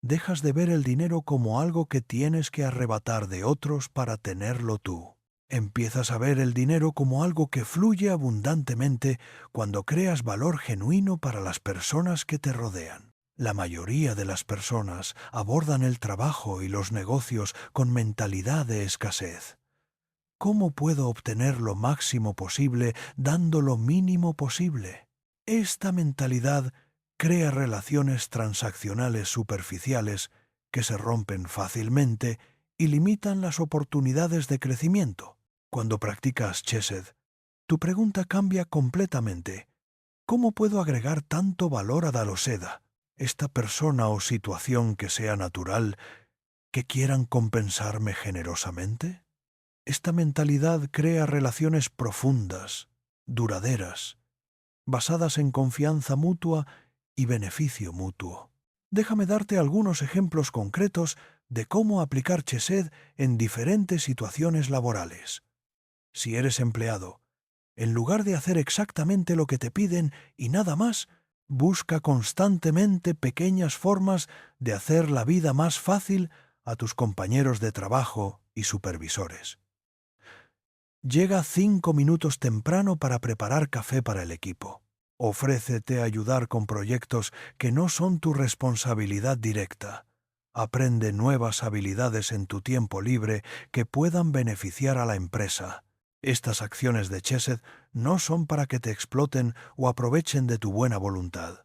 dejas de ver el dinero como algo que tienes que arrebatar de otros para tenerlo tú. Empiezas a ver el dinero como algo que fluye abundantemente cuando creas valor genuino para las personas que te rodean. La mayoría de las personas abordan el trabajo y los negocios con mentalidad de escasez. ¿Cómo puedo obtener lo máximo posible dando lo mínimo posible? Esta mentalidad crea relaciones transaccionales superficiales que se rompen fácilmente y limitan las oportunidades de crecimiento. Cuando practicas Chesed, tu pregunta cambia completamente. ¿Cómo puedo agregar tanto valor a Daloseda? Esta persona o situación que sea natural, que quieran compensarme generosamente. Esta mentalidad crea relaciones profundas, duraderas, basadas en confianza mutua y beneficio mutuo. Déjame darte algunos ejemplos concretos de cómo aplicar Chesed en diferentes situaciones laborales. Si eres empleado, en lugar de hacer exactamente lo que te piden y nada más, busca constantemente pequeñas formas de hacer la vida más fácil a tus compañeros de trabajo y supervisores. Llega 5 minutos temprano para preparar café para el equipo. Ofrécete a ayudar con proyectos que no son tu responsabilidad directa. Aprende nuevas habilidades en tu tiempo libre que puedan beneficiar a la empresa. Estas acciones de Chesed no son para que te exploten o aprovechen de tu buena voluntad.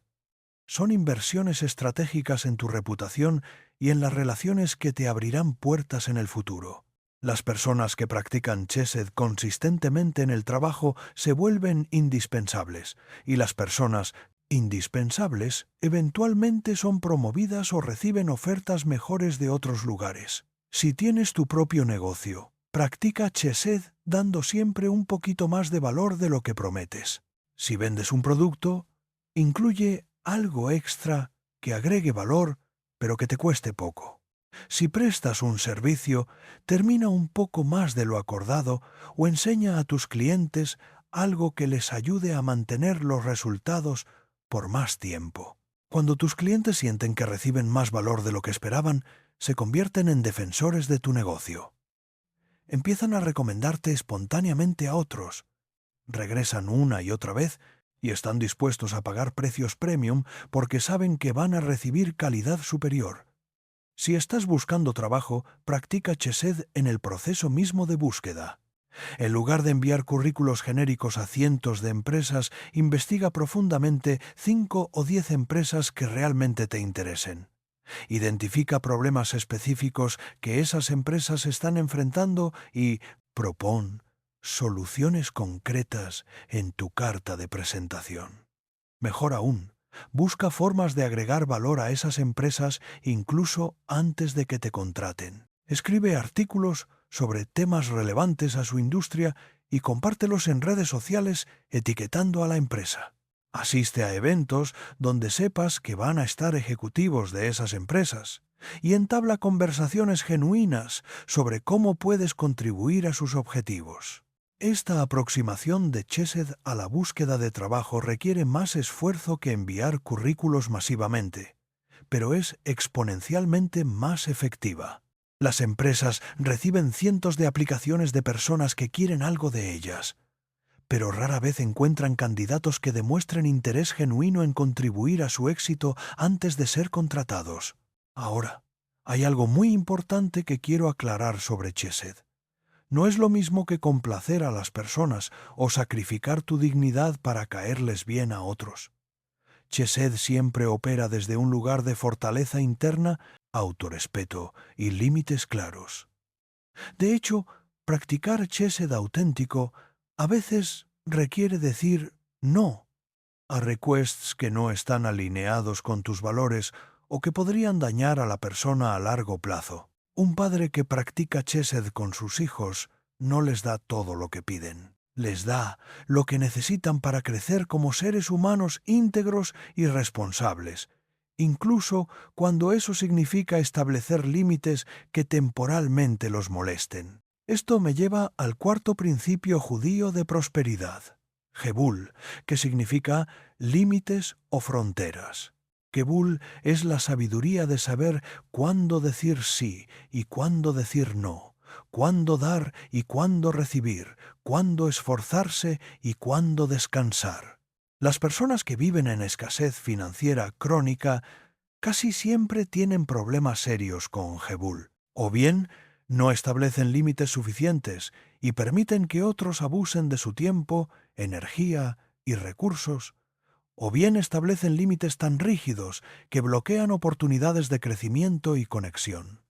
Son inversiones estratégicas en tu reputación y en las relaciones que te abrirán puertas en el futuro. Las personas que practican Chesed consistentemente en el trabajo se vuelven indispensables, y las personas indispensables eventualmente son promovidas o reciben ofertas mejores de otros lugares. Si tienes tu propio negocio, practica Chesed dando siempre un poquito más de valor de lo que prometes. Si vendes un producto, incluye algo extra que agregue valor, pero que te cueste poco. Si prestas un servicio, termina un poco más de lo acordado o enseña a tus clientes algo que les ayude a mantener los resultados por más tiempo. Cuando tus clientes sienten que reciben más valor de lo que esperaban, se convierten en defensores de tu negocio. empiezan a recomendarte espontáneamente a otros. Regresan una y otra vez y están dispuestos a pagar precios premium porque saben que van a recibir calidad superior. Si estás buscando trabajo, practica Chesed en el proceso mismo de búsqueda. En lugar de enviar currículos genéricos a cientos de empresas, investiga profundamente 5 o 10 empresas que realmente te interesen. Identifica problemas específicos que esas empresas están enfrentando y propón soluciones concretas en tu carta de presentación. Mejor aún, busca formas de agregar valor a esas empresas incluso antes de que te contraten. Escribe artículos sobre temas relevantes a su industria y compártelos en redes sociales etiquetando a la empresa. Asiste a eventos donde sepas que van a estar ejecutivos de esas empresas y entabla conversaciones genuinas sobre cómo puedes contribuir a sus objetivos. Esta aproximación de Chesed a la búsqueda de trabajo requiere más esfuerzo que enviar currículos masivamente, pero es exponencialmente más efectiva. Las empresas reciben cientos de aplicaciones de personas que quieren algo de ellas, pero rara vez encuentran candidatos que demuestren interés genuino en contribuir a su éxito antes de ser contratados. Ahora, hay algo muy importante que quiero aclarar sobre Chesed. No es lo mismo que complacer a las personas o sacrificar tu dignidad para caerles bien a otros. Chesed siempre opera desde un lugar de fortaleza interna, autorrespeto y límites claros. De hecho, practicar Chesed auténtico a veces requiere decir no a requests que no están alineados con tus valores o que podrían dañar a la persona a largo plazo. Un padre que practica Chesed con sus hijos no les da todo lo que piden. Les da lo que necesitan para crecer como seres humanos íntegros y responsables, incluso cuando eso significa establecer límites que temporalmente los molesten. Esto me lleva al cuarto principio judío de prosperidad, Gebul, que significa límites o fronteras. Gebul es la sabiduría de saber cuándo decir sí y cuándo decir no, cuándo dar y cuándo recibir, cuándo esforzarse y cuándo descansar. Las personas que viven en escasez financiera crónica casi siempre tienen problemas serios con Gebul, o bien no establecen límites suficientes y permiten que otros abusen de su tiempo, energía y recursos, o bien establecen límites tan rígidos que bloquean oportunidades de crecimiento y conexión.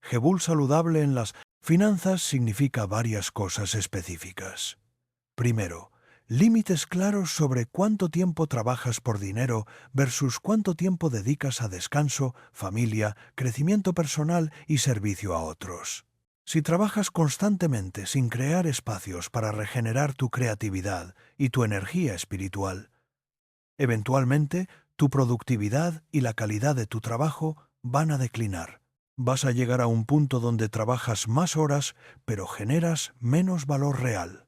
Gebul saludable en las finanzas significa varias cosas específicas. Primero, límites claros sobre cuánto tiempo trabajas por dinero versus cuánto tiempo dedicas a descanso, familia, crecimiento personal y servicio a otros. Si trabajas constantemente sin crear espacios para regenerar tu creatividad y tu energía espiritual, eventualmente tu productividad y la calidad de tu trabajo van a declinar. Vas a llegar a un punto donde trabajas más horas, pero generas menos valor real.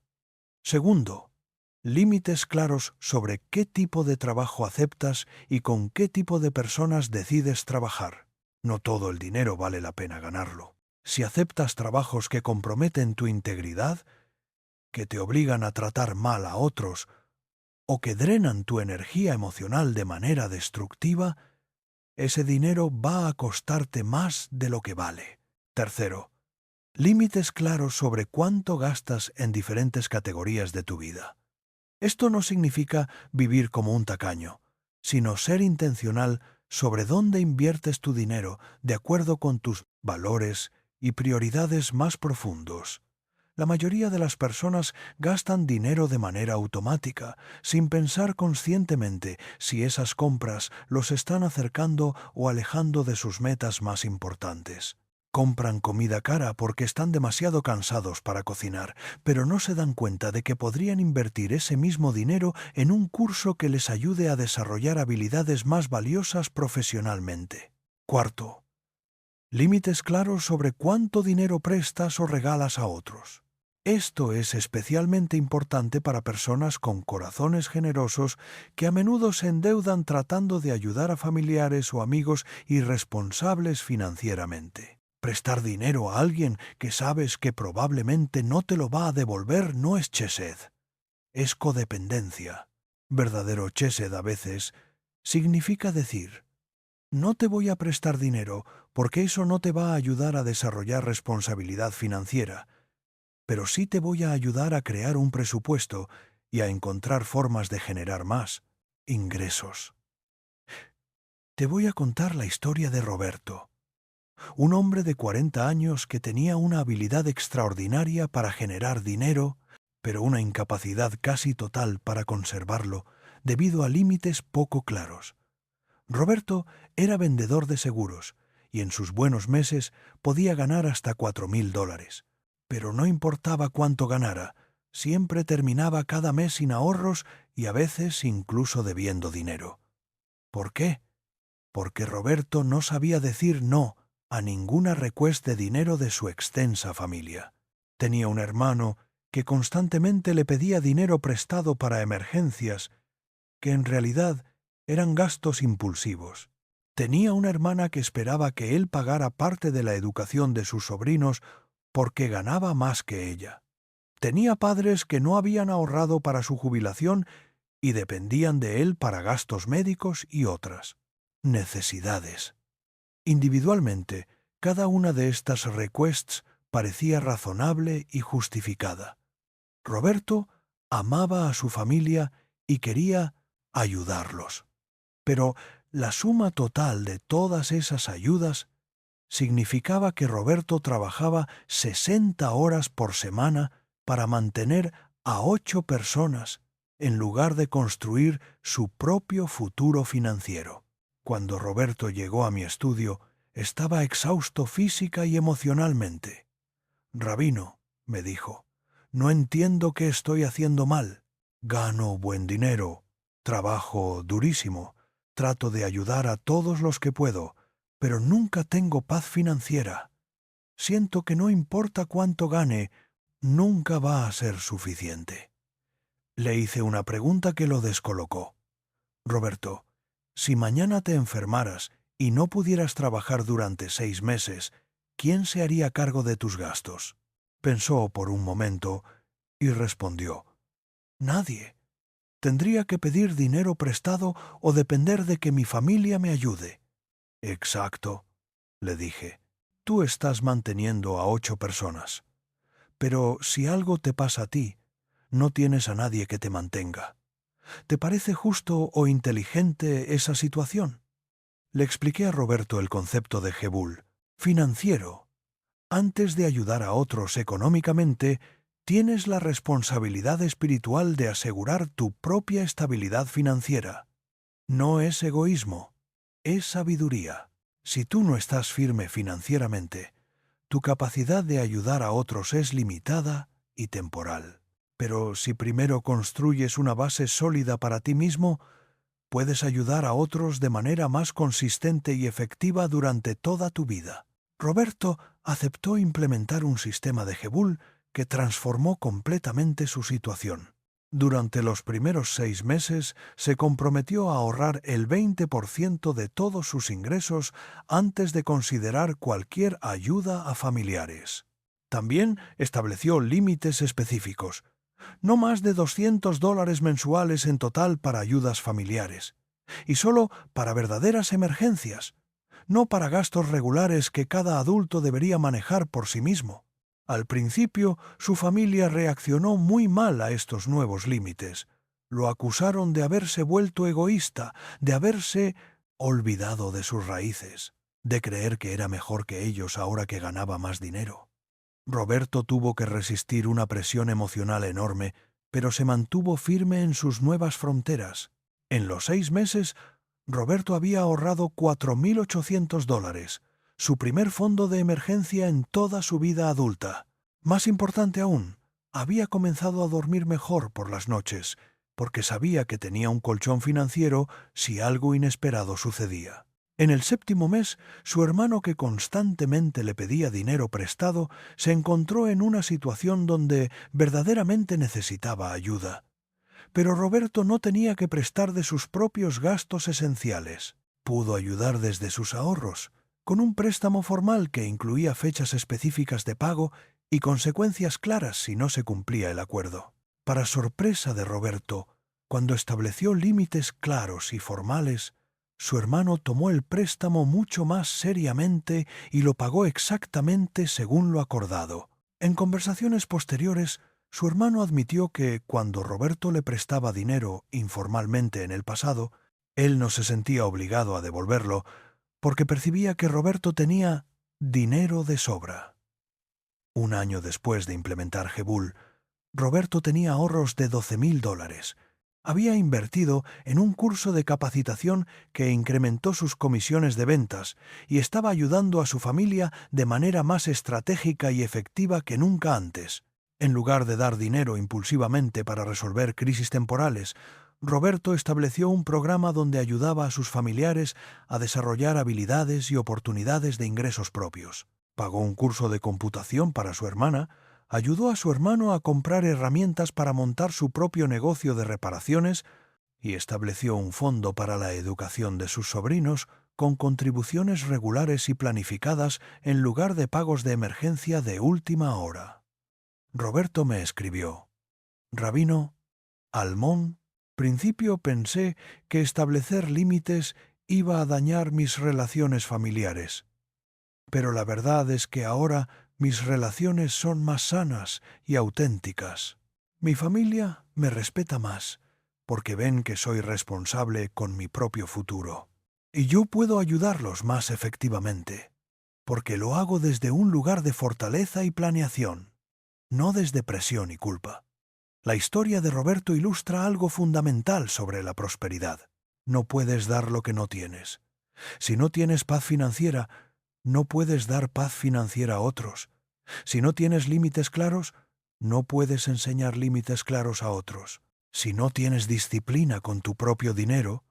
Segundo, límites claros sobre qué tipo de trabajo aceptas y con qué tipo de personas decides trabajar. No todo el dinero vale la pena ganarlo. Si aceptas trabajos que comprometen tu integridad, que te obligan a tratar mal a otros o que drenan tu energía emocional de manera destructiva, ese dinero va a costarte más de lo que vale. Tercero, límites claros sobre cuánto gastas en diferentes categorías de tu vida. Esto no significa vivir como un tacaño, sino ser intencional sobre dónde inviertes tu dinero de acuerdo con tus valores y prioridades más profundos. La mayoría de las personas gastan dinero de manera automática, sin pensar conscientemente si esas compras los están acercando o alejando de sus metas más importantes. Compran comida cara porque están demasiado cansados para cocinar, pero no se dan cuenta de que podrían invertir ese mismo dinero en un curso que les ayude a desarrollar habilidades más valiosas profesionalmente. Cuarto, límites claros sobre cuánto dinero prestas o regalas a otros. Esto es especialmente importante para personas con corazones generosos que a menudo se endeudan tratando de ayudar a familiares o amigos irresponsables financieramente. Prestar dinero a alguien que sabes que probablemente no te lo va a devolver no es chesed, es codependencia. Verdadero chesed a veces significa decir: no te voy a prestar dinero porque eso no te va a ayudar a desarrollar responsabilidad financiera, pero sí te voy a ayudar a crear un presupuesto y a encontrar formas de generar más ingresos. Te voy a contar la historia de Roberto, un hombre de 40 años que tenía una habilidad extraordinaria para generar dinero, pero una incapacidad casi total para conservarlo debido a límites poco claros. Roberto era vendedor de seguros y en sus buenos meses podía ganar hasta $4,000. Pero no importaba cuánto ganara, siempre terminaba cada mes sin ahorros y a veces incluso debiendo dinero. ¿Por qué? Porque Roberto no sabía decir no a ninguna request de dinero de su extensa familia. Tenía un hermano que constantemente le pedía dinero prestado para emergencias, que en realidad eran gastos impulsivos. Tenía una hermana que esperaba que él pagara parte de la educación de sus sobrinos porque ganaba más que ella. Tenía padres que no habían ahorrado para su jubilación y dependían de él para gastos médicos y otras necesidades. Individualmente, cada una de estas requests parecía razonable y justificada. Roberto amaba a su familia y quería ayudarlos. Pero la suma total de todas esas ayudas significaba que Roberto trabajaba 60 horas por semana para mantener a 8 personas en lugar de construir su propio futuro financiero. Cuando Roberto llegó a mi estudio, estaba exhausto física y emocionalmente. «Rabino», me dijo, «no entiendo qué estoy haciendo mal. Gano buen dinero, trabajo durísimo, trato de ayudar a todos los que puedo, pero nunca tengo paz financiera. Siento que no importa cuánto gane, nunca va a ser suficiente». Le hice una pregunta que lo descolocó. «Roberto, si mañana te enfermaras y no pudieras trabajar durante 6 meses, ¿quién se haría cargo de tus gastos?». Pensó por un momento y respondió: «Nadie. Tendría que pedir dinero prestado o depender de que mi familia me ayude». «Exacto», le dije. «Tú estás manteniendo a 8 personas. Pero si algo te pasa a ti, no tienes a nadie que te mantenga. ¿Te parece justo o inteligente esa situación?». Le expliqué a Roberto el concepto de Jebul, financiero. Antes de ayudar a otros económicamente, tienes la responsabilidad espiritual de asegurar tu propia estabilidad financiera. No es egoísmo, es sabiduría. Si tú no estás firme financieramente, tu capacidad de ayudar a otros es limitada y temporal. Pero si primero construyes una base sólida para ti mismo, puedes ayudar a otros de manera más consistente y efectiva durante toda tu vida. Roberto aceptó implementar un sistema de Jebul que transformó completamente su situación. Durante los primeros 6 meses se comprometió a ahorrar el 20% de todos sus ingresos antes de considerar cualquier ayuda a familiares. También estableció límites específicos. No más de $200 mensuales en total para ayudas familiares. Y solo para verdaderas emergencias, no para gastos regulares que cada adulto debería manejar por sí mismo. Al principio, su familia reaccionó muy mal a estos nuevos límites. Lo acusaron de haberse vuelto egoísta, de haberse olvidado de sus raíces, de creer que era mejor que ellos ahora que ganaba más dinero. Roberto tuvo que resistir una presión emocional enorme, pero se mantuvo firme en sus nuevas fronteras. En los 6 meses, Roberto había ahorrado $4,800, su primer fondo de emergencia en toda su vida adulta. Más importante aún, había comenzado a dormir mejor por las noches, porque sabía que tenía un colchón financiero si algo inesperado sucedía. En el 7º mes, su hermano, que constantemente le pedía dinero prestado, se encontró en una situación donde verdaderamente necesitaba ayuda. Pero Roberto no tenía que prestar de sus propios gastos esenciales. Pudo ayudar desde sus ahorros, con un préstamo formal que incluía fechas específicas de pago y consecuencias claras si no se cumplía el acuerdo. Para sorpresa de Roberto, cuando estableció límites claros y formales, su hermano tomó el préstamo mucho más seriamente y lo pagó exactamente según lo acordado. En conversaciones posteriores, su hermano admitió que, cuando Roberto le prestaba dinero informalmente en el pasado, él no se sentía obligado a devolverlo porque percibía que Roberto tenía dinero de sobra. Un año después de implementar Jebul, Roberto tenía ahorros de $12,000. Había invertido en un curso de capacitación que incrementó sus comisiones de ventas y estaba ayudando a su familia de manera más estratégica y efectiva que nunca antes. En lugar de dar dinero impulsivamente para resolver crisis temporales, Roberto estableció un programa donde ayudaba a sus familiares a desarrollar habilidades y oportunidades de ingresos propios. Pagó un curso de computación para su hermana, ayudó a su hermano a comprar herramientas para montar su propio negocio de reparaciones y estableció un fondo para la educación de sus sobrinos con contribuciones regulares y planificadas en lugar de pagos de emergencia de última hora. Roberto me escribió: «Rabino, al principio pensé que establecer límites iba a dañar mis relaciones familiares, pero la verdad es que ahora mis relaciones son más sanas y auténticas. Mi familia me respeta más, porque ven que soy responsable con mi propio futuro. Y yo puedo ayudarlos más efectivamente, porque lo hago desde un lugar de fortaleza y planeación, no desde presión y culpa». La historia de Roberto ilustra algo fundamental sobre la prosperidad. No puedes dar lo que no tienes. Si no tienes paz financiera, no puedes dar paz financiera a otros. Si no tienes límites claros, no puedes enseñar límites claros a otros. Si no tienes disciplina con tu propio dinero,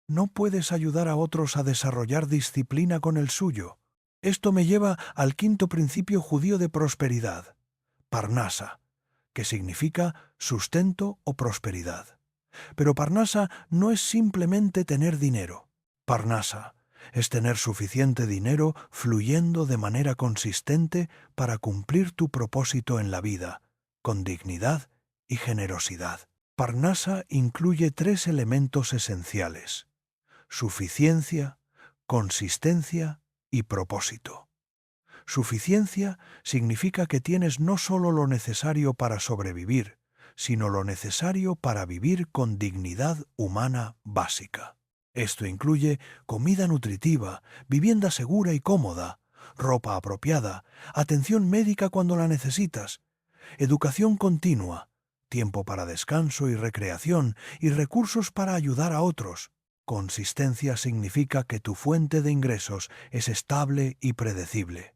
no puedes ayudar a otros a desarrollar disciplina con el suyo. Esto me lleva al quinto principio judío de prosperidad, Parnasa, que significa sustento o prosperidad. Pero Parnasa no es simplemente tener dinero. Parnasa es tener suficiente dinero fluyendo de manera consistente para cumplir tu propósito en la vida, con dignidad y generosidad. Parnasa incluye 3 elementos esenciales: suficiencia, consistencia y propósito. Suficiencia significa que tienes no solo lo necesario para sobrevivir, sino lo necesario para vivir con dignidad humana básica. Esto incluye comida nutritiva, vivienda segura y cómoda, ropa apropiada, atención médica cuando la necesitas, educación continua, tiempo para descanso y recreación y recursos para ayudar a otros. Consistencia significa que tu fuente de ingresos es estable y predecible.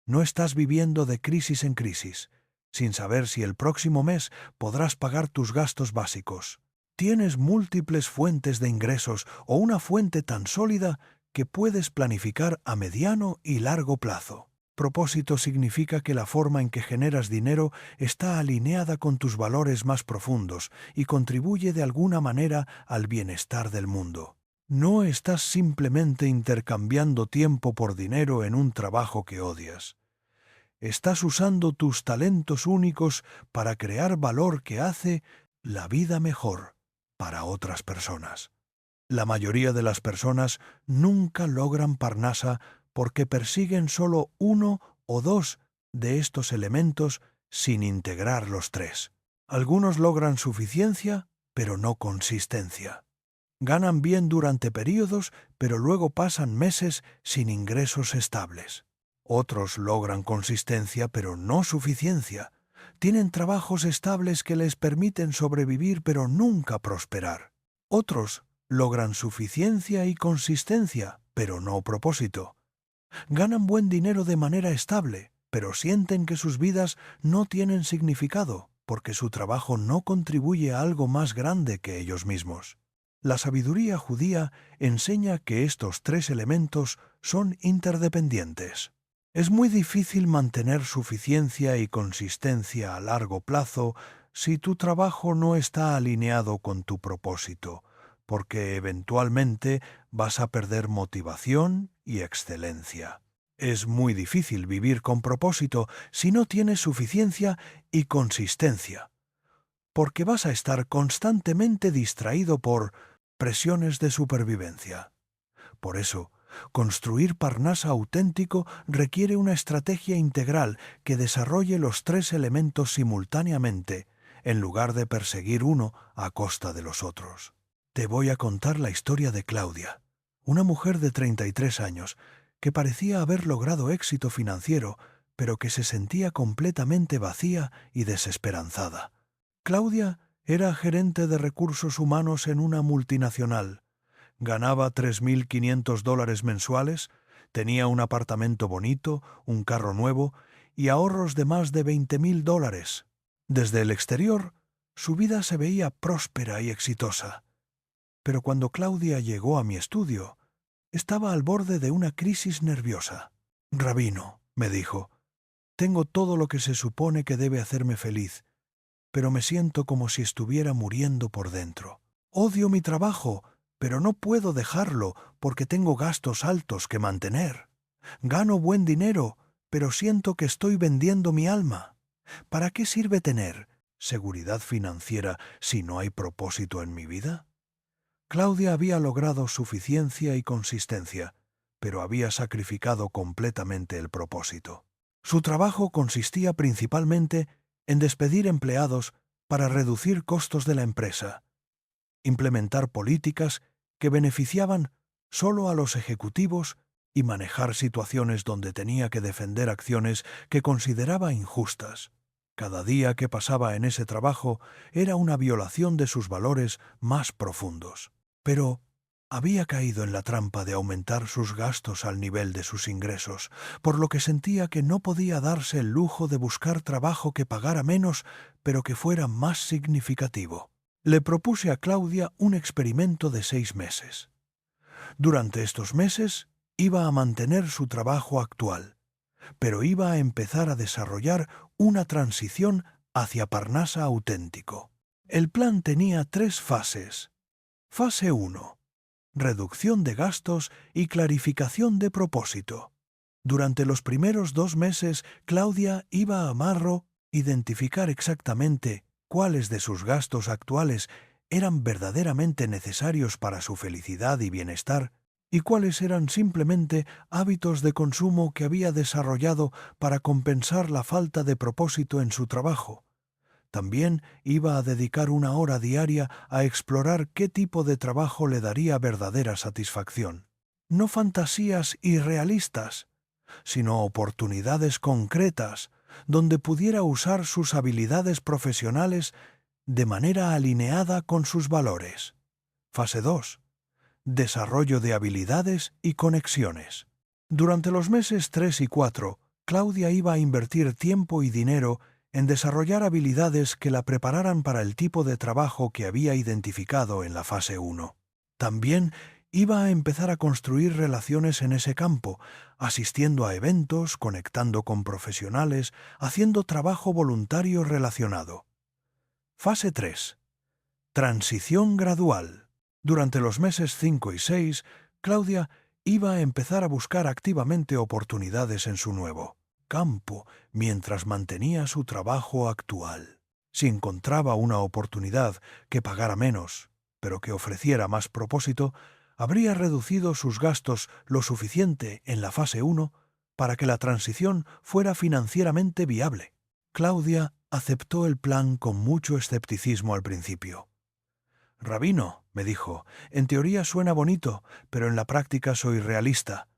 No estás viviendo de crisis en crisis, sin saber si el próximo mes podrás pagar tus gastos básicos. Tienes múltiples fuentes de ingresos o una fuente tan sólida que puedes planificar a mediano y largo plazo. Propósito significa que la forma en que generas dinero está alineada con tus valores más profundos y contribuye de alguna manera al bienestar del mundo. No estás simplemente intercambiando tiempo por dinero en un trabajo que odias. Estás usando tus talentos únicos para crear valor que hace la vida mejor para otras personas. La mayoría de las personas nunca logran Parnasa porque persiguen solo uno o dos de estos elementos sin integrar los 3. Algunos logran suficiencia, pero no consistencia. Ganan bien durante periodos, pero luego pasan meses sin ingresos estables. Otros logran consistencia, pero no suficiencia. Tienen trabajos estables que les permiten sobrevivir, pero nunca prosperar. Otros logran suficiencia y consistencia, pero no propósito. Ganan buen dinero de manera estable, pero sienten que sus vidas no tienen significado, porque su trabajo no contribuye a algo más grande que ellos mismos. La sabiduría judía enseña que estos 3 elementos son interdependientes. Es muy difícil mantener suficiencia y consistencia a largo plazo si tu trabajo no está alineado con tu propósito, porque eventualmente vas a perder motivación y excelencia. Es muy difícil vivir con propósito si no tienes suficiencia y consistencia, porque vas a estar constantemente distraído por presiones de supervivencia. Por eso, construir Parnasa auténtico requiere una estrategia integral que desarrolle los tres elementos simultáneamente, en lugar de perseguir uno a costa de los otros. Te voy a contar la historia de Claudia, una mujer de 33 años que parecía haber logrado éxito financiero, pero que se sentía completamente vacía y desesperanzada. Claudia era gerente de recursos humanos en una multinacional. Ganaba $3.500 mensuales, tenía un apartamento bonito, un carro nuevo y ahorros de más de $20.000. Desde el exterior, su vida se veía próspera y exitosa. Pero cuando Claudia llegó a mi estudio, estaba al borde de una crisis nerviosa. «Rabino», me dijo, «tengo todo lo que se supone que debe hacerme feliz, pero me siento como si estuviera muriendo por dentro. Odio mi trabajo, pero no puedo dejarlo porque tengo gastos altos que mantener. Gano buen dinero, pero siento que estoy vendiendo mi alma. ¿Para qué sirve tener seguridad financiera si no hay propósito en mi vida?» Claudia había logrado suficiencia y consistencia, pero había sacrificado completamente el propósito. Su trabajo consistía principalmente en despedir empleados para reducir costos de la empresa, implementar políticas que beneficiaban solo a los ejecutivos y manejar situaciones donde tenía que defender acciones que consideraba injustas. Cada día que pasaba en ese trabajo era una violación de sus valores más profundos. Pero había caído en la trampa de aumentar sus gastos al nivel de sus ingresos, por lo que sentía que no podía darse el lujo de buscar trabajo que pagara menos, pero que fuera más significativo. Le propuse a Claudia un experimento de 6 meses. Durante estos meses iba a mantener su trabajo actual, pero iba a empezar a desarrollar una transición hacia Parnasa auténtico. El plan tenía 3 fases. Fase 1. Reducción de gastos y clarificación de propósito. Durante los primeros 2 meses, Claudia iba a Marro identificar exactamente cuáles de sus gastos actuales eran verdaderamente necesarios para su felicidad y bienestar y cuáles eran simplemente hábitos de consumo que había desarrollado para compensar la falta de propósito en su trabajo. También iba a dedicar 1 hora diaria a explorar qué tipo de trabajo le daría verdadera satisfacción. No fantasías irrealistas, sino oportunidades concretas donde pudiera usar sus habilidades profesionales de manera alineada con sus valores. Fase 2. Desarrollo de habilidades y conexiones. Durante los meses 3 y 4, Claudia iba a invertir tiempo y dinero en desarrollar habilidades que la prepararan para el tipo de trabajo que había identificado en la fase 1. También iba a empezar a construir relaciones en ese campo, asistiendo a eventos, conectando con profesionales, haciendo trabajo voluntario relacionado. Fase 3. Transición gradual. Durante los meses 5 y 6, Claudia iba a empezar a buscar activamente oportunidades en su nuevo campo mientras mantenía su trabajo actual. Si encontraba una oportunidad que pagara menos, pero que ofreciera más propósito, habría reducido sus gastos lo suficiente en la fase 1 para que la transición fuera financieramente viable. Claudia aceptó el plan con mucho escepticismo al principio. «Rabino», me dijo, «en teoría suena bonito, pero en la práctica soy realista.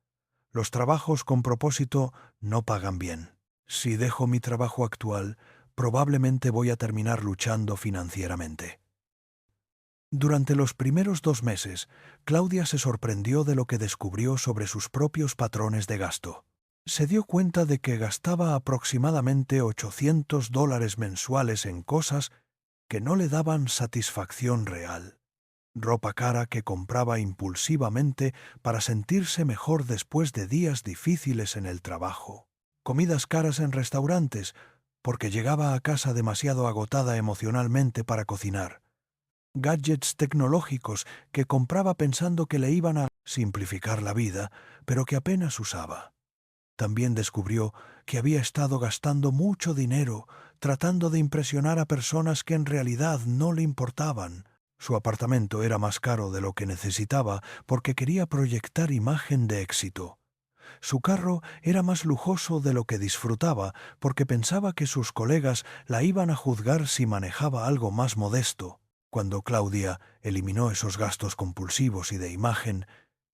Los trabajos con propósito no pagan bien. Si dejo mi trabajo actual, probablemente voy a terminar luchando financieramente». Durante los primeros 2 meses, Claudia se sorprendió de lo que descubrió sobre sus propios patrones de gasto. Se dio cuenta de que gastaba aproximadamente $800 mensuales en cosas que no le daban satisfacción real. Ropa cara que compraba impulsivamente para sentirse mejor después de días difíciles en el trabajo. Comidas caras en restaurantes porque llegaba a casa demasiado agotada emocionalmente para cocinar. gadgets tecnológicos que compraba pensando que le iban a simplificar la vida, pero que apenas usaba. También descubrió que había estado gastando mucho dinero tratando de impresionar a personas que en realidad no le importaban. Su apartamento era más caro de lo que necesitaba porque quería proyectar imagen de éxito. Su carro era más lujoso de lo que disfrutaba porque pensaba que sus colegas la iban a juzgar si manejaba algo más modesto. Cuando Claudia eliminó esos gastos compulsivos y de imagen,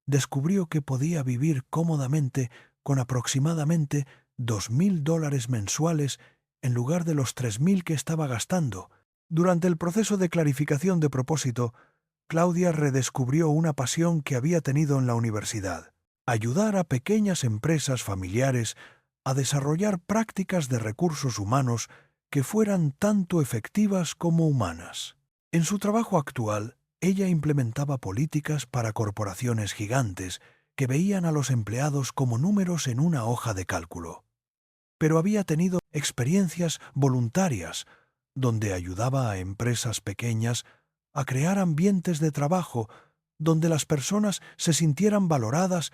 descubrió que podía vivir cómodamente con aproximadamente $2.000 mensuales en lugar de los 3.000 que estaba gastando. Durante el proceso de clarificación de propósito, Claudia redescubrió una pasión que había tenido en la universidad: ayudar a pequeñas empresas familiares a desarrollar prácticas de recursos humanos que fueran tanto efectivas como humanas. En su trabajo actual, ella implementaba políticas para corporaciones gigantes que veían a los empleados como números en una hoja de cálculo. Pero había tenido experiencias voluntarias donde ayudaba a empresas pequeñas a crear ambientes de trabajo donde las personas se sintieran valoradas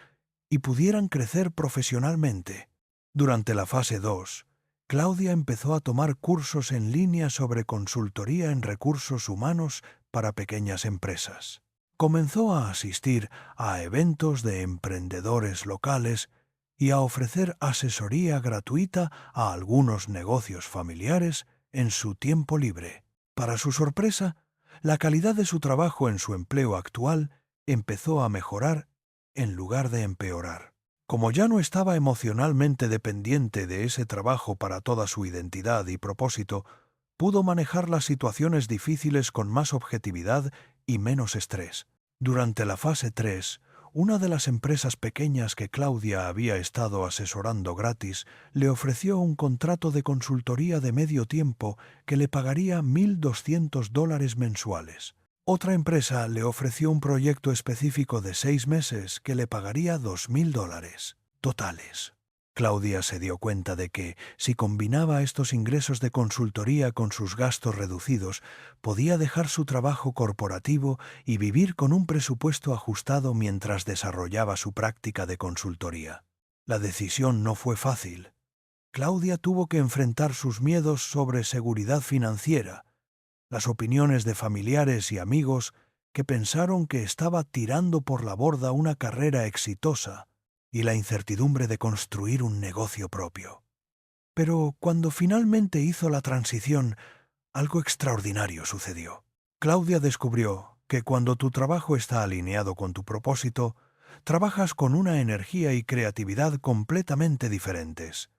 y pudieran crecer profesionalmente. Durante la fase 2, Claudia empezó a tomar cursos en línea sobre consultoría en recursos humanos para pequeñas empresas. Comenzó a asistir a eventos de emprendedores locales y a ofrecer asesoría gratuita a algunos negocios familiares en su tiempo libre. Para su sorpresa, la calidad de su trabajo en su empleo actual empezó a mejorar en lugar de empeorar. Como ya no estaba emocionalmente dependiente de ese trabajo para toda su identidad y propósito, pudo manejar las situaciones difíciles con más objetividad y menos estrés. Durante la fase 3, una de las empresas pequeñas que Claudia había estado asesorando gratis le ofreció un contrato de consultoría de medio tiempo que le pagaría $1.200 mensuales. Otra empresa le ofreció un proyecto específico de 6 meses que le pagaría $2.000 totales. Claudia se dio cuenta de que, si combinaba estos ingresos de consultoría con sus gastos reducidos, podía dejar su trabajo corporativo y vivir con un presupuesto ajustado mientras desarrollaba su práctica de consultoría. La decisión no fue fácil. Claudia tuvo que enfrentar sus miedos sobre seguridad financiera, las opiniones de familiares y amigos que pensaron que estaba tirando por la borda una carrera exitosa, y la incertidumbre de construir un negocio propio. Pero cuando finalmente hizo la transición, algo extraordinario sucedió. Claudia descubrió que cuando tu trabajo está alineado con tu propósito, trabajas con una energía y creatividad completamente diferentes.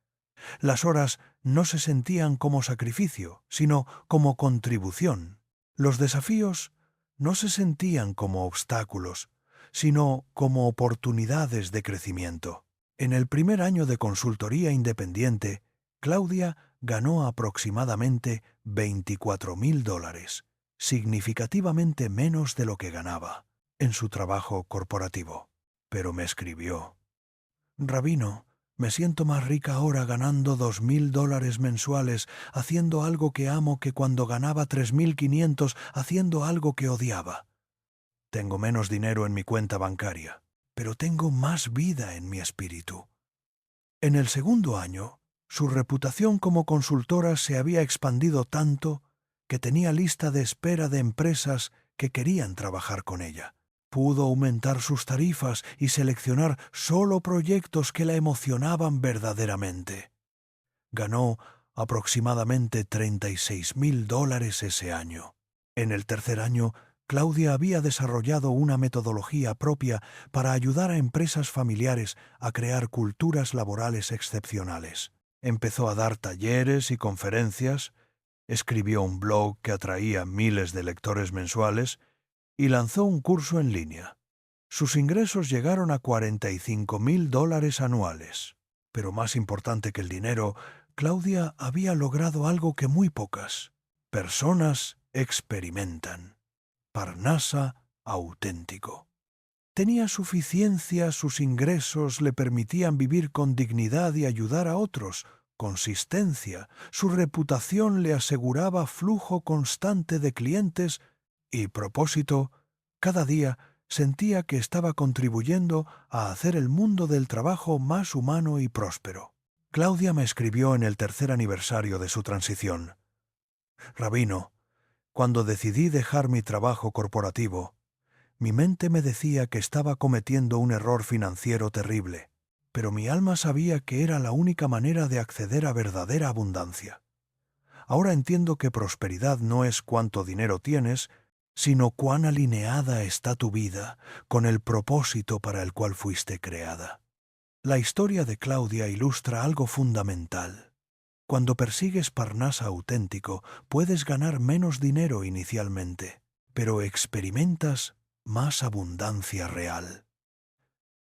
Las horas no se sentían como sacrificio, sino como contribución. Los desafíos no se sentían como obstáculos, sino como oportunidades de crecimiento. En el primer año de consultoría independiente, Claudia ganó aproximadamente $24.000, significativamente menos de lo que ganaba en su trabajo corporativo. Pero me escribió: «Rabino, me siento más rica ahora ganando $2.000 mensuales haciendo algo que amo que cuando ganaba 3.500 haciendo algo que odiaba. Tengo menos dinero en mi cuenta bancaria, pero tengo más vida en mi espíritu». En el segundo año, su reputación como consultora se había expandido tanto que tenía lista de espera de empresas que querían trabajar con ella. Pudo aumentar sus tarifas y seleccionar solo proyectos que la emocionaban verdaderamente. Ganó aproximadamente $36.000 ese año. En el tercer año, Claudia había desarrollado una metodología propia para ayudar a empresas familiares a crear culturas laborales excepcionales. Empezó a dar talleres y conferencias, escribió un blog que atraía miles de lectores mensuales y lanzó un curso en línea. Sus ingresos llegaron a $45.000 anuales. Pero más importante que el dinero, Claudia había logrado algo que muy pocas personas experimentan: Parnasa auténtico. Tenía suficiencia, sus ingresos le permitían vivir con dignidad y ayudar a otros. Consistencia, su reputación le aseguraba flujo constante de clientes y propósito, cada día sentía que estaba contribuyendo a hacer el mundo del trabajo más humano y próspero. Claudia me escribió en el 3er aniversario de su transición. Rabino, cuando decidí dejar mi trabajo corporativo, mi mente me decía que estaba cometiendo un error financiero terrible, pero mi alma sabía que era la única manera de acceder a verdadera abundancia. Ahora entiendo que prosperidad no es cuánto dinero tienes, sino cuán alineada está tu vida con el propósito para el cual fuiste creada. La historia de Claudia ilustra algo fundamental. Cuando persigues Parnasa auténtico, puedes ganar menos dinero inicialmente, pero experimentas más abundancia real.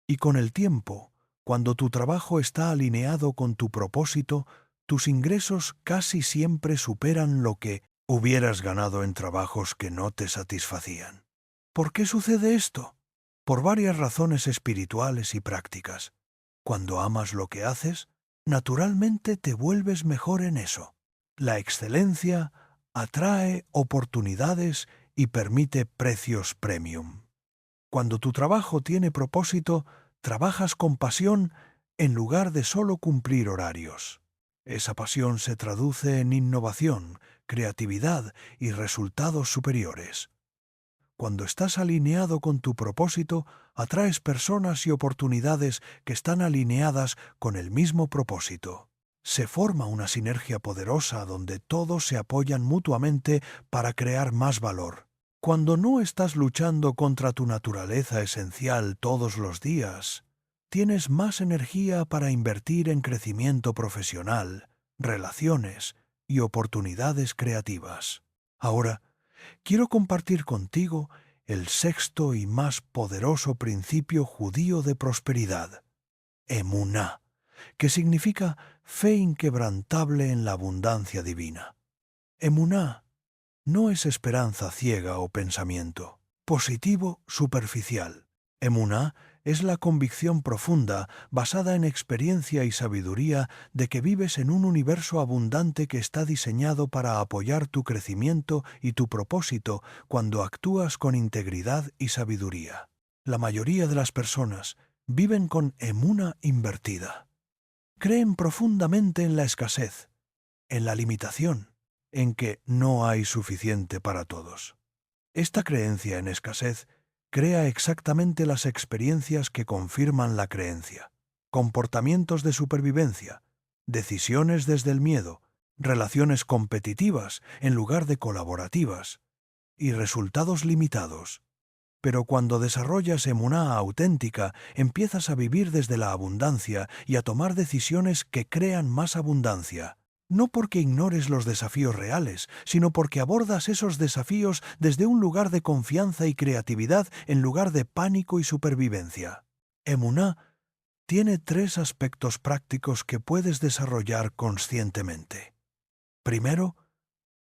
Y con el tiempo, cuando tu trabajo está alineado con tu propósito, tus ingresos casi siempre superan lo que hubieras ganado en trabajos que no te satisfacían. ¿Por qué sucede esto? Por varias razones espirituales y prácticas. Cuando amas lo que haces, naturalmente te vuelves mejor en eso. La excelencia atrae oportunidades y permite precios premium. Cuando tu trabajo tiene propósito, trabajas con pasión en lugar de solo cumplir horarios. Esa pasión se traduce en innovación, creatividad y resultados superiores. Cuando estás alineado con tu propósito, atraes personas y oportunidades que están alineadas con el mismo propósito. Se forma una sinergia poderosa donde todos se apoyan mutuamente para crear más valor. Cuando no estás luchando contra tu naturaleza esencial todos los días, tienes más energía para invertir en crecimiento profesional, relaciones y oportunidades creativas. Ahora, quiero compartir contigo el 6º y más poderoso principio judío de prosperidad, emuná, que significa fe inquebrantable en la abundancia divina. Emuná no es esperanza ciega o pensamiento positivo superficial. Emuná es la convicción profunda, basada en experiencia y sabiduría, de que vives en un universo abundante que está diseñado para apoyar tu crecimiento y tu propósito cuando actúas con integridad y sabiduría. La mayoría de las personas viven con emuná invertida. Creen profundamente en la escasez, en la limitación, en que no hay suficiente para todos. Esta creencia en escasez crea exactamente las experiencias que confirman la creencia: comportamientos de supervivencia, decisiones desde el miedo, relaciones competitivas en lugar de colaborativas, y resultados limitados. Pero cuando desarrollas emuná auténtica, empiezas a vivir desde la abundancia y a tomar decisiones que crean más abundancia. No porque ignores los desafíos reales, sino porque abordas esos desafíos desde un lugar de confianza y creatividad en lugar de pánico y supervivencia. Emuná tiene 3 aspectos prácticos que puedes desarrollar conscientemente. Primero,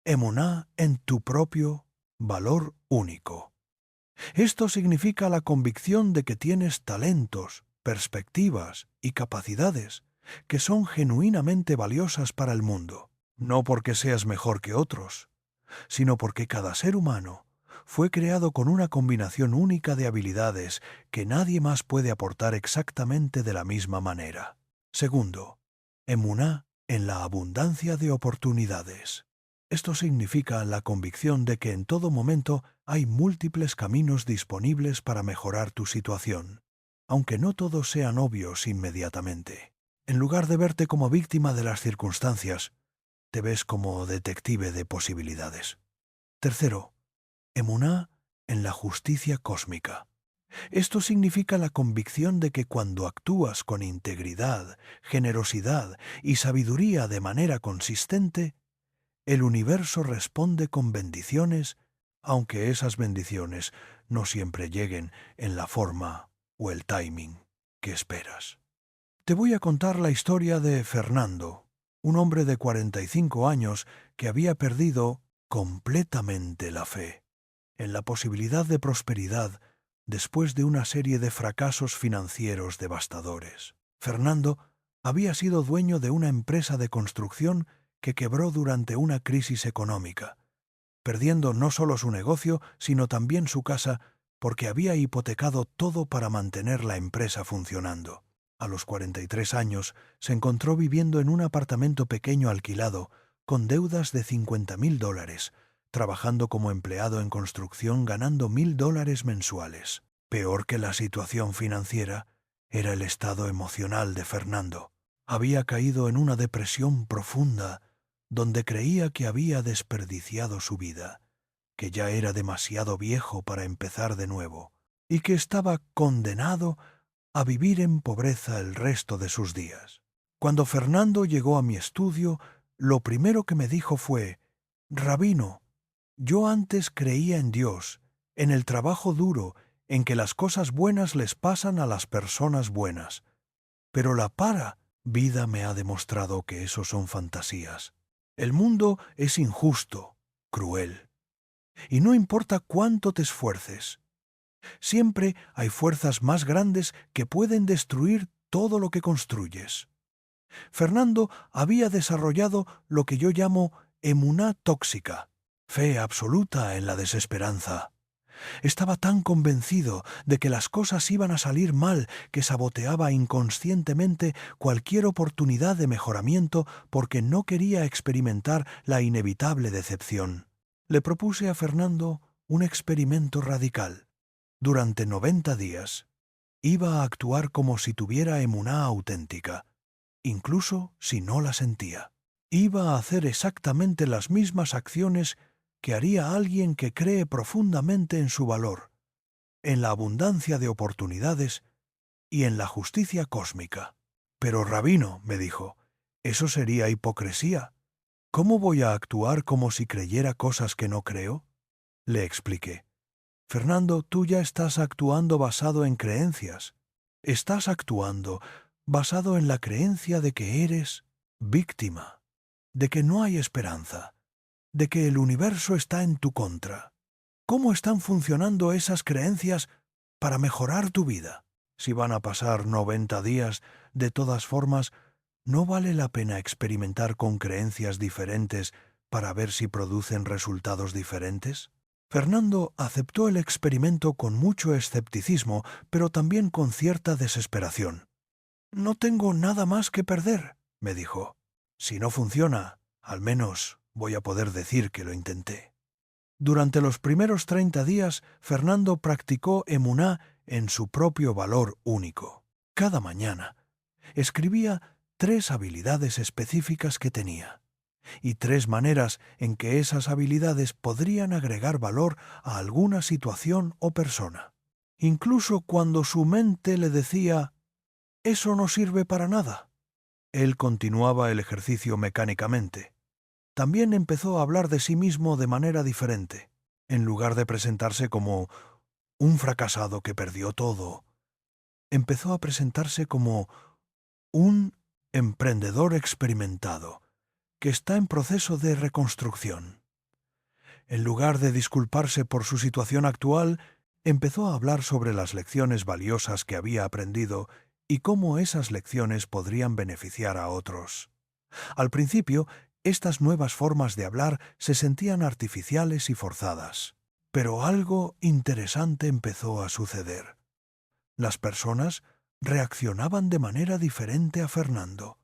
emuná en tu propio valor único. Esto significa la convicción de que tienes talentos, perspectivas y capacidades que son genuinamente valiosas para el mundo, no porque seas mejor que otros, sino porque cada ser humano fue creado con una combinación única de habilidades que nadie más puede aportar exactamente de la misma manera. Segundo, emuná en la abundancia de oportunidades. Esto significa la convicción de que en todo momento hay múltiples caminos disponibles para mejorar tu situación, aunque no todos sean obvios inmediatamente. En lugar de verte como víctima de las circunstancias, te ves como detective de posibilidades. Tercero, emuná en la justicia cósmica. Esto significa la convicción de que cuando actúas con integridad, generosidad y sabiduría de manera consistente, el universo responde con bendiciones, aunque esas bendiciones no siempre lleguen en la forma o el timing que esperas. Te voy a contar la historia de Fernando, un hombre de 45 años que había perdido completamente la fe en la posibilidad de prosperidad después de una serie de fracasos financieros devastadores. Fernando había sido dueño de una empresa de construcción que quebró durante una crisis económica, perdiendo no solo su negocio, sino también su casa, porque había hipotecado todo para mantener la empresa funcionando. A los 43 años se encontró viviendo en un apartamento pequeño alquilado, con deudas de $50.000, trabajando como empleado en construcción ganando $1.000 mensuales. Peor que la situación financiera era el estado emocional de Fernando. Había caído en una depresión profunda, donde creía que había desperdiciado su vida, que ya era demasiado viejo para empezar de nuevo, y que estaba condenado a vivir en pobreza el resto de sus días. Cuando Fernando llegó a mi estudio, lo primero que me dijo fue: «Rabino, yo antes creía en Dios, en el trabajo duro, en que las cosas buenas les pasan a las personas buenas. Pero la vida me ha demostrado que eso son fantasías. El mundo es injusto, cruel, y no importa cuánto te esfuerces. Siempre hay fuerzas más grandes que pueden destruir todo lo que construyes». Fernando había desarrollado lo que yo llamo emuná tóxica, fe absoluta en la desesperanza. Estaba tan convencido de que las cosas iban a salir mal que saboteaba inconscientemente cualquier oportunidad de mejoramiento porque no quería experimentar la inevitable decepción. Le propuse a Fernando un experimento radical. Durante 90 días, iba a actuar como si tuviera emuná auténtica, incluso si no la sentía. Iba a hacer exactamente las mismas acciones que haría alguien que cree profundamente en su valor, en la abundancia de oportunidades y en la justicia cósmica. «Pero, rabino», me dijo, «eso sería hipocresía. ¿Cómo voy a actuar como si creyera cosas que no creo?». Le expliqué: «Fernando, tú ya estás actuando basado en creencias. Estás actuando basado en la creencia de que eres víctima, de que no hay esperanza, de que el universo está en tu contra. ¿Cómo están funcionando esas creencias para mejorar tu vida? Si van a pasar 90 días, de todas formas, ¿no vale la pena experimentar con creencias diferentes para ver si producen resultados diferentes?». Fernando aceptó el experimento con mucho escepticismo, pero también con cierta desesperación. «No tengo nada más que perder», me dijo. «Si no funciona, al menos voy a poder decir que lo intenté». Durante los primeros 30 días, Fernando practicó emuná en su propio valor único. Cada mañana escribía 3 habilidades específicas que tenía y 3 maneras en que esas habilidades podrían agregar valor a alguna situación o persona. Incluso cuando su mente le decía: «Eso no sirve para nada», él continuaba el ejercicio mecánicamente. También empezó a hablar de sí mismo de manera diferente. En lugar de presentarse como un fracasado que perdió todo, empezó a presentarse como un emprendedor experimentado que está en proceso de reconstrucción. En lugar de disculparse por su situación actual, empezó a hablar sobre las lecciones valiosas que había aprendido y cómo esas lecciones podrían beneficiar a otros. Al principio, estas nuevas formas de hablar se sentían artificiales y forzadas. Pero algo interesante empezó a suceder. Las personas reaccionaban de manera diferente a Fernando.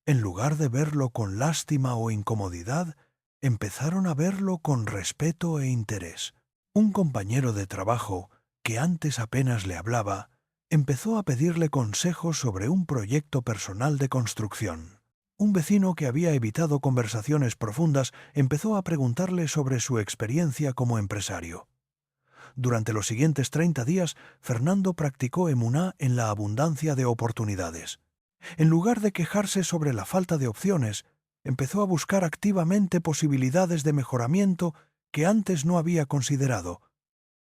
En lugar de verlo con lástima o incomodidad, empezaron a verlo con respeto e interés. Un compañero de trabajo, que antes apenas le hablaba, empezó a pedirle consejos sobre un proyecto personal de construcción. Un vecino que había evitado conversaciones profundas empezó a preguntarle sobre su experiencia como empresario. Durante los siguientes 30 días, Fernando practicó emuná en la abundancia de oportunidades. En lugar de quejarse sobre la falta de opciones, empezó a buscar activamente posibilidades de mejoramiento que antes no había considerado.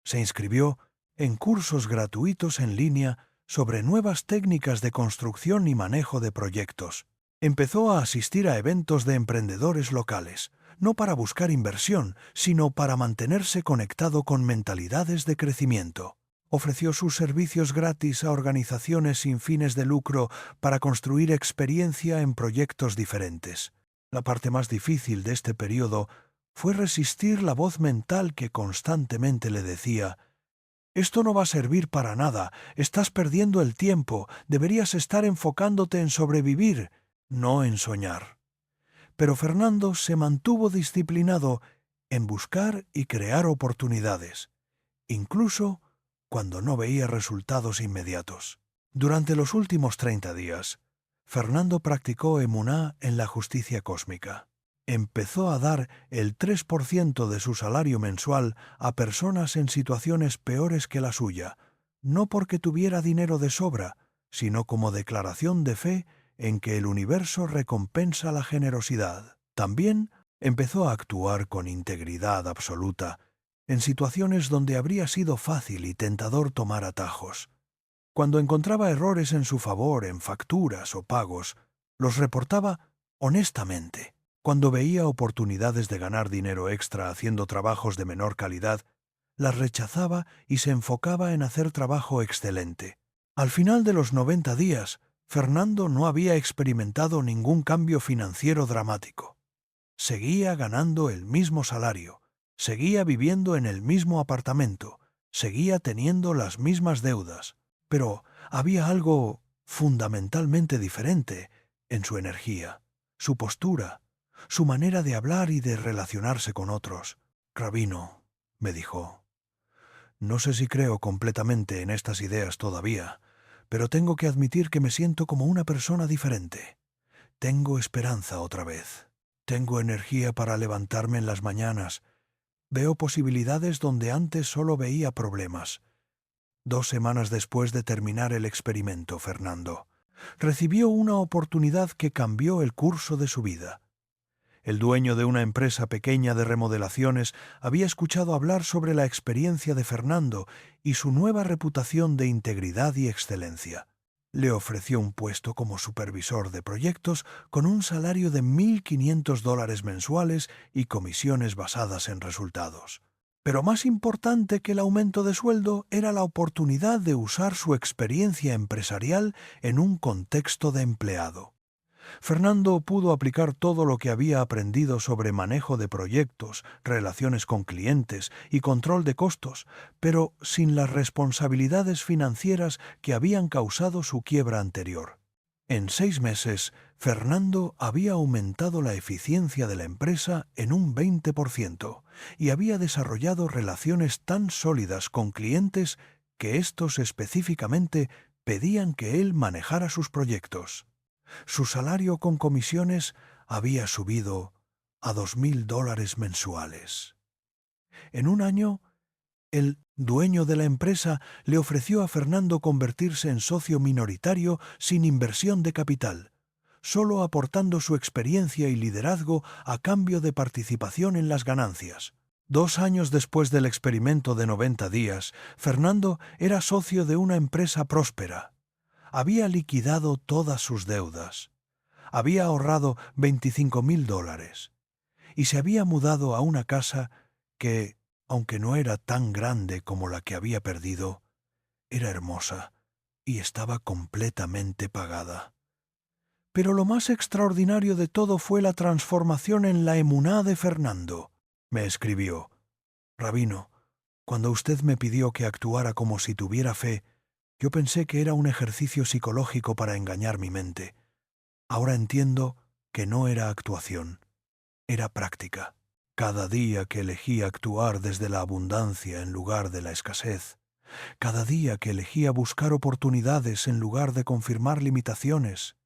Se inscribió en cursos gratuitos en línea sobre nuevas técnicas de construcción y manejo de proyectos. Empezó a asistir a eventos de emprendedores locales, no para buscar inversión, sino para mantenerse conectado con mentalidades de crecimiento. Ofreció sus servicios gratis a organizaciones sin fines de lucro para construir experiencia en proyectos diferentes. La parte más difícil de este periodo fue resistir la voz mental que constantemente le decía: «Esto no va a servir para nada, estás perdiendo el tiempo, deberías estar enfocándote en sobrevivir, no en soñar». Pero Fernando se mantuvo disciplinado en buscar y crear oportunidades, incluso cuando no veía resultados inmediatos. Durante los últimos 30 días, Fernando practicó emuná en la justicia cósmica. Empezó a dar el 3% de su salario mensual a personas en situaciones peores que la suya, no porque tuviera dinero de sobra, sino como declaración de fe en que el universo recompensa la generosidad. También empezó a actuar con integridad absoluta en situaciones donde habría sido fácil y tentador tomar atajos. Cuando encontraba errores en su favor en facturas o pagos, los reportaba honestamente. Cuando veía oportunidades de ganar dinero extra haciendo trabajos de menor calidad, las rechazaba y se enfocaba en hacer trabajo excelente. Al final de los 90 días, Fernando no había experimentado ningún cambio financiero dramático. Seguía ganando el mismo salario, seguía viviendo en el mismo apartamento, seguía teniendo las mismas deudas, pero había algo fundamentalmente diferente en su energía, su postura, su manera de hablar y de relacionarse con otros. «Rabino», me dijo, «no sé si creo completamente en estas ideas todavía, pero tengo que admitir que me siento como una persona diferente. Tengo esperanza otra vez. Tengo energía para levantarme en las mañanas. Veo posibilidades donde antes solo veía problemas». 2 semanas después de terminar el experimento, Fernando recibió una oportunidad que cambió el curso de su vida. El dueño de una empresa pequeña de remodelaciones había escuchado hablar sobre la experiencia de Fernando y su nueva reputación de integridad y excelencia. Le ofreció un puesto como supervisor de proyectos con un salario de $1.500 mensuales y comisiones basadas en resultados. Pero más importante que el aumento de sueldo era la oportunidad de usar su experiencia empresarial en un contexto de empleado. Fernando pudo aplicar todo lo que había aprendido sobre manejo de proyectos, relaciones con clientes y control de costos, pero sin las responsabilidades financieras que habían causado su quiebra anterior. En 6 meses, Fernando había aumentado la eficiencia de la empresa en un 20% y había desarrollado relaciones tan sólidas con clientes que éstos específicamente pedían que él manejara sus proyectos. Su salario con comisiones había subido a $2.000 mensuales. En un año, el dueño de la empresa le ofreció a Fernando convertirse en socio minoritario sin inversión de capital, solo aportando su experiencia y liderazgo a cambio de participación en las ganancias. 2 años después del experimento de 90 días, Fernando era socio de una empresa próspera. Había liquidado todas sus deudas, había ahorrado $25.000 y se había mudado a una casa que, aunque no era tan grande como la que había perdido, era hermosa y estaba completamente pagada. Pero lo más extraordinario de todo fue la transformación en la emuná de Fernando. Me escribió: «Rabino, cuando usted me pidió que actuara como si tuviera fe, yo pensé que era un ejercicio psicológico para engañar mi mente. Ahora entiendo que no era actuación, era práctica. Cada día que elegí actuar desde la abundancia en lugar de la escasez, cada día que elegía buscar oportunidades en lugar de confirmar limitaciones,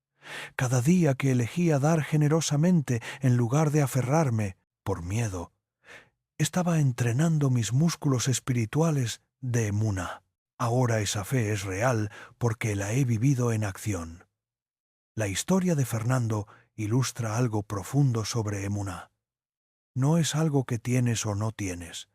cada día que elegía dar generosamente en lugar de aferrarme por miedo, estaba entrenando mis músculos espirituales de emuna. Ahora esa fe es real porque la he vivido en acción». La historia de Fernando ilustra algo profundo sobre emuná. No es algo que tienes o no tienes,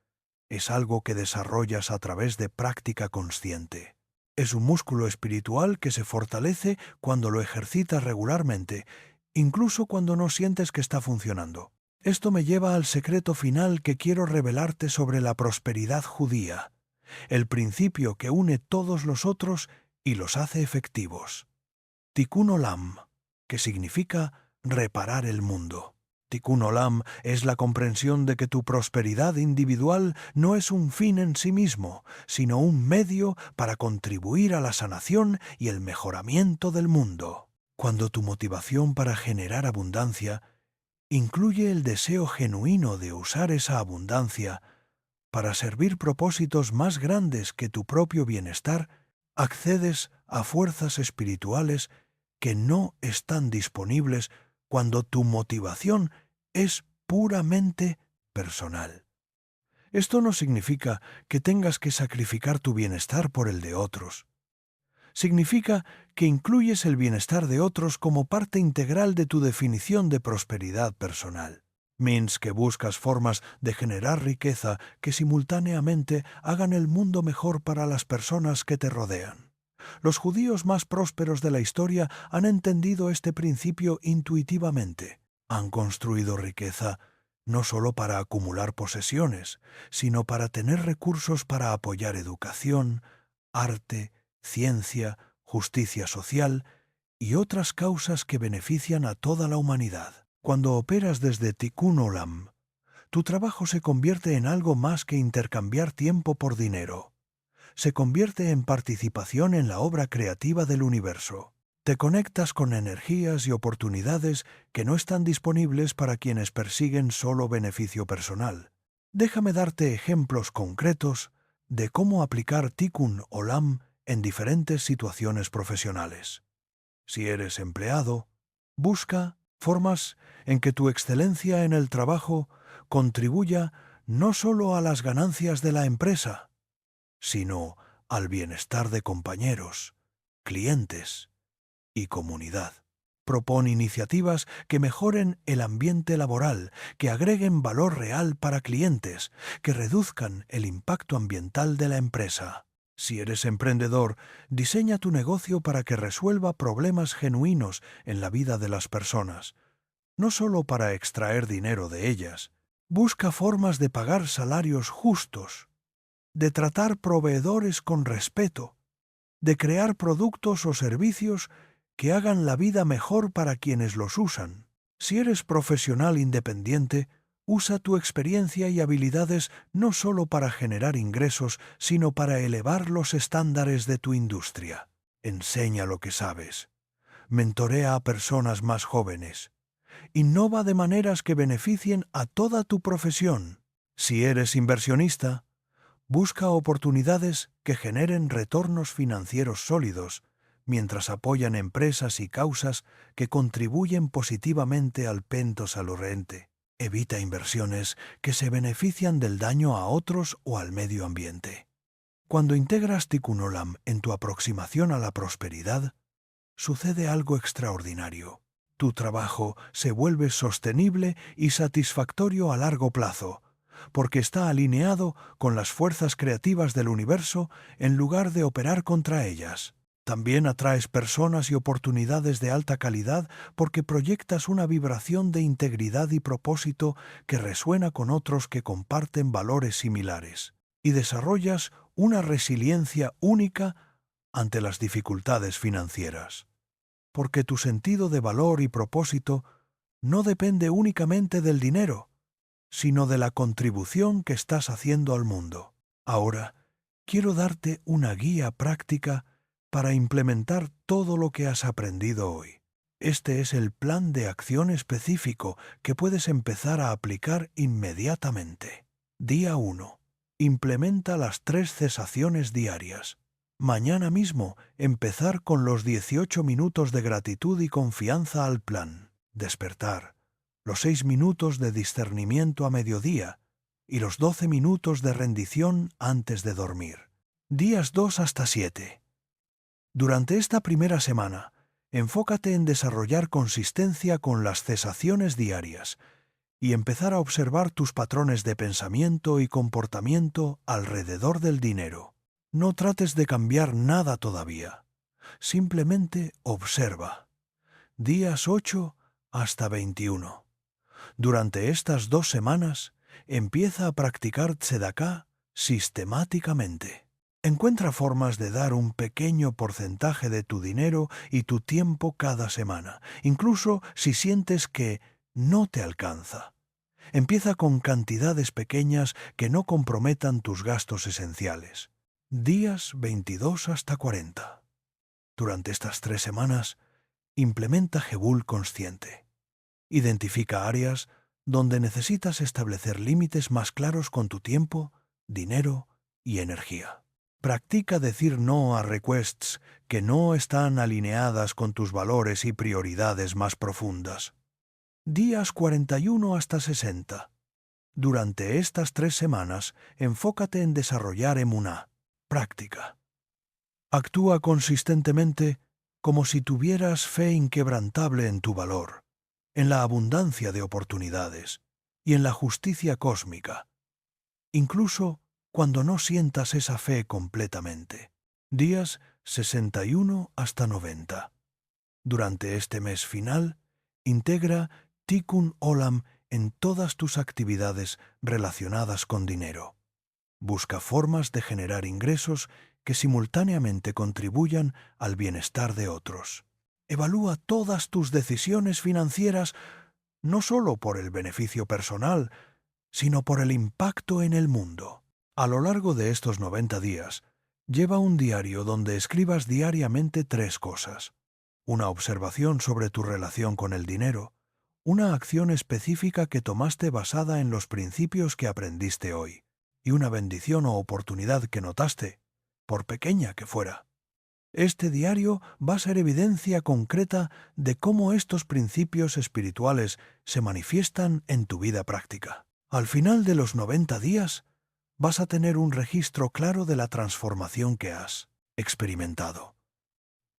es algo que desarrollas a través de práctica consciente. Es un músculo espiritual que se fortalece cuando lo ejercitas regularmente, incluso cuando no sientes que está funcionando. Esto me lleva al secreto final que quiero revelarte sobre la prosperidad judía, el principio que une todos los otros y los hace efectivos. Tikkun Olam, que significa reparar el mundo. Tikkun Olam es la comprensión de que tu prosperidad individual no es un fin en sí mismo, sino un medio para contribuir a la sanación y el mejoramiento del mundo. Cuando tu motivación para generar abundancia incluye el deseo genuino de usar esa abundancia para servir propósitos más grandes que tu propio bienestar, accedes a fuerzas espirituales que no están disponibles cuando tu motivación es puramente personal. Esto no significa que tengas que sacrificar tu bienestar por el de otros. Significa que incluyes el bienestar de otros como parte integral de tu definición de prosperidad personal. Means que buscas formas de generar riqueza que simultáneamente hagan el mundo mejor para las personas que te rodean. Los judíos más prósperos de la historia han entendido este principio intuitivamente. Han construido riqueza no solo para acumular posesiones, sino para tener recursos para apoyar educación, arte, ciencia, justicia social y otras causas que benefician a toda la humanidad. Cuando operas desde Tikkun Olam, tu trabajo se convierte en algo más que intercambiar tiempo por dinero. Se convierte en participación en la obra creativa del universo. Te conectas con energías y oportunidades que no están disponibles para quienes persiguen solo beneficio personal. Déjame darte ejemplos concretos de cómo aplicar Tikkun Olam en diferentes situaciones profesionales. Si eres empleado, busca formas en que tu excelencia en el trabajo contribuya no solo a las ganancias de la empresa, sino al bienestar de compañeros, clientes y comunidad. Propon iniciativas que mejoren el ambiente laboral, que agreguen valor real para clientes, que reduzcan el impacto ambiental de la empresa. Si eres emprendedor, diseña tu negocio para que resuelva problemas genuinos en la vida de las personas, no solo para extraer dinero de ellas. Busca formas de pagar salarios justos, de tratar proveedores con respeto, de crear productos o servicios que hagan la vida mejor para quienes los usan. Si eres profesional independiente, usa tu experiencia y habilidades no solo para generar ingresos, sino para elevar los estándares de tu industria. Enseña lo que sabes. Mentorea a personas más jóvenes. Innova de maneras que beneficien a toda tu profesión. Si eres inversionista, busca oportunidades que generen retornos financieros sólidos, mientras apoyan empresas y causas que contribuyen positivamente al pento salurrente. Evita inversiones que se benefician del daño a otros o al medio ambiente. Cuando integras Tikkun Olam en tu aproximación a la prosperidad, sucede algo extraordinario. Tu trabajo se vuelve sostenible y satisfactorio a largo plazo, porque está alineado con las fuerzas creativas del universo en lugar de operar contra ellas. También atraes personas y oportunidades de alta calidad porque proyectas una vibración de integridad y propósito que resuena con otros que comparten valores similares, y desarrollas una resiliencia única ante las dificultades financieras. Porque tu sentido de valor y propósito no depende únicamente del dinero, sino de la contribución que estás haciendo al mundo. Ahora, quiero darte una guía práctica para implementar todo lo que has aprendido hoy. Este es el plan de acción específico que puedes empezar a aplicar inmediatamente. Día 1. Implementa las 3 cesaciones diarias. Mañana mismo, empezar con los 18 minutos de gratitud y confianza al plan. Despertar. Los 6 minutos de discernimiento a mediodía y los 12 minutos de rendición antes de dormir. Días 2 hasta 7. Durante esta primera semana, enfócate en desarrollar consistencia con las cesaciones diarias y empezar a observar tus patrones de pensamiento y comportamiento alrededor del dinero. No trates de cambiar nada todavía. Simplemente observa. Días 8 hasta 21. Durante estas 2 semanas, empieza a practicar tzedaká sistemáticamente. Encuentra formas de dar un pequeño porcentaje de tu dinero y tu tiempo cada semana, incluso si sientes que no te alcanza. Empieza con cantidades pequeñas que no comprometan tus gastos esenciales. Días 22 hasta 40. Durante estas 3 semanas, implementa Jebul consciente. Identifica áreas donde necesitas establecer límites más claros con tu tiempo, dinero y energía. Practica decir no a requests que no están alineadas con tus valores y prioridades más profundas. Días 41 hasta 60. Durante estas 3 semanas, enfócate en desarrollar emuná, práctica. Actúa consistentemente como si tuvieras fe inquebrantable en tu valor, en la abundancia de oportunidades y en la justicia cósmica, incluso cuando no sientas esa fe completamente. Días 61 hasta 90. Durante este mes final, integra Tikkun Olam en todas tus actividades relacionadas con dinero. Busca formas de generar ingresos que simultáneamente contribuyan al bienestar de otros. Evalúa todas tus decisiones financieras no solo por el beneficio personal, sino por el impacto en el mundo. A lo largo de estos 90 días, lleva un diario donde escribas diariamente 3 cosas. Una observación sobre tu relación con el dinero, una acción específica que tomaste basada en los principios que aprendiste hoy, y una bendición o oportunidad que notaste, por pequeña que fuera. Este diario va a ser evidencia concreta de cómo estos principios espirituales se manifiestan en tu vida práctica. Al final de los 90 días, vas a tener un registro claro de la transformación que has experimentado.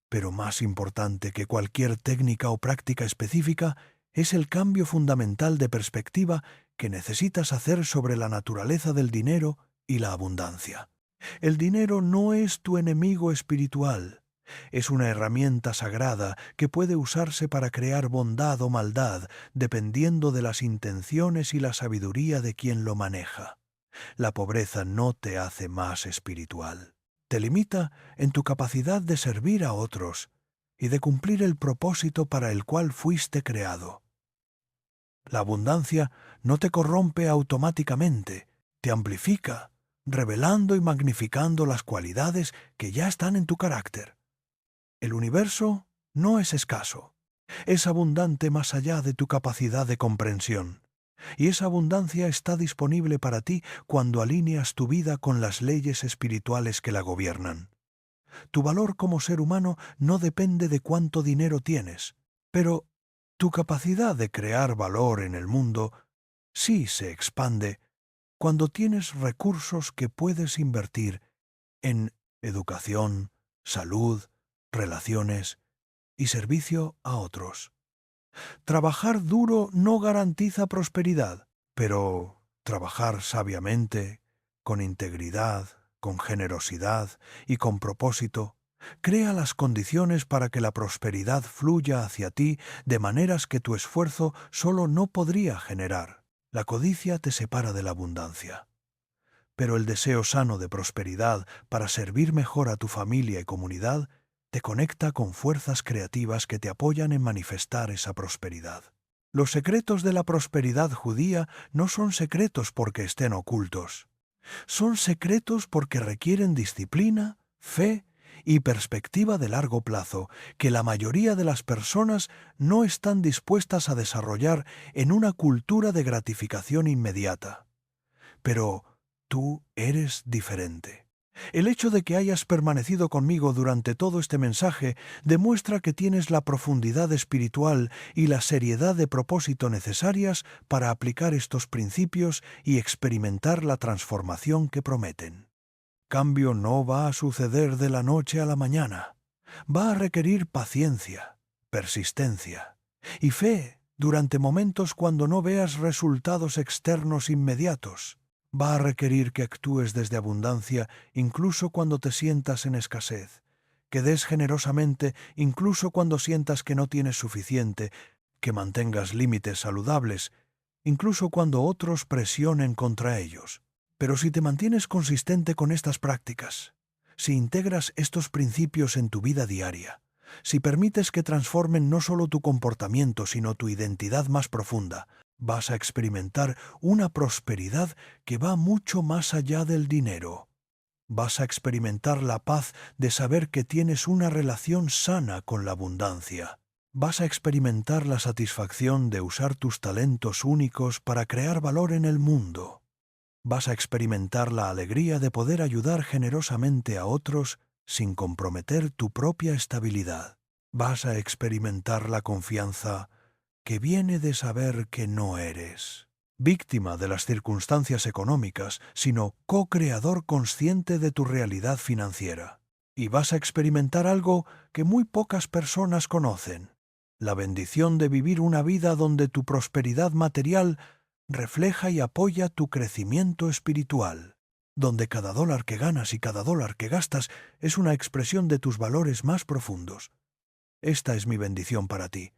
Pero más importante que cualquier técnica o práctica específica es el cambio fundamental de perspectiva que necesitas hacer sobre la naturaleza del dinero y la abundancia. El dinero no es tu enemigo espiritual. Es una herramienta sagrada que puede usarse para crear bondad o maldad, dependiendo de las intenciones y la sabiduría de quien lo maneja. La pobreza no te hace más espiritual. Te limita en tu capacidad de servir a otros y de cumplir el propósito para el cual fuiste creado. La abundancia no te corrompe automáticamente, te amplifica, revelando y magnificando las cualidades que ya están en tu carácter. El universo no es escaso, es abundante más allá de tu capacidad de comprensión. Y esa abundancia está disponible para ti cuando alineas tu vida con las leyes espirituales que la gobiernan. Tu valor como ser humano no depende de cuánto dinero tienes, pero tu capacidad de crear valor en el mundo sí se expande cuando tienes recursos que puedes invertir en educación, salud, relaciones y servicio a otros. Trabajar duro no garantiza prosperidad, pero trabajar sabiamente, con integridad, con generosidad y con propósito, crea las condiciones para que la prosperidad fluya hacia ti de maneras que tu esfuerzo solo no podría generar. La codicia te separa de la abundancia. Pero el deseo sano de prosperidad para servir mejor a tu familia y comunidad te conecta con fuerzas creativas que te apoyan en manifestar esa prosperidad. Los secretos de la prosperidad judía no son secretos porque estén ocultos. Son secretos porque requieren disciplina, fe y perspectiva de largo plazo que la mayoría de las personas no están dispuestas a desarrollar en una cultura de gratificación inmediata. Pero tú eres diferente. El hecho de que hayas permanecido conmigo durante todo este mensaje demuestra que tienes la profundidad espiritual y la seriedad de propósito necesarias para aplicar estos principios y experimentar la transformación que prometen. Cambio no va a suceder de la noche a la mañana. Va a requerir paciencia, persistencia y fe durante momentos cuando no veas resultados externos inmediatos. Va a requerir que actúes desde abundancia incluso cuando te sientas en escasez, que des generosamente incluso cuando sientas que no tienes suficiente, que mantengas límites saludables, incluso cuando otros presionen contra ellos. Pero si te mantienes consistente con estas prácticas, si integras estos principios en tu vida diaria, Si permites que transformen no solo tu comportamiento, sino tu identidad más profunda, vas a experimentar una prosperidad que va mucho más allá del dinero. Vas a experimentar la paz de saber que tienes una relación sana con la abundancia. Vas a experimentar la satisfacción de usar tus talentos únicos para crear valor en el mundo. Vas a experimentar la alegría de poder ayudar generosamente a otros sin comprometer tu propia estabilidad. Vas a experimentar la confianza que viene de saber que no eres víctima de las circunstancias económicas, sino co-creador consciente de tu realidad financiera. Y vas a experimentar algo que muy pocas personas conocen: la bendición de vivir una vida donde tu prosperidad material refleja y apoya tu crecimiento espiritual, donde cada dólar que ganas y cada dólar que gastas es una expresión de tus valores más profundos. Esta es mi bendición para ti: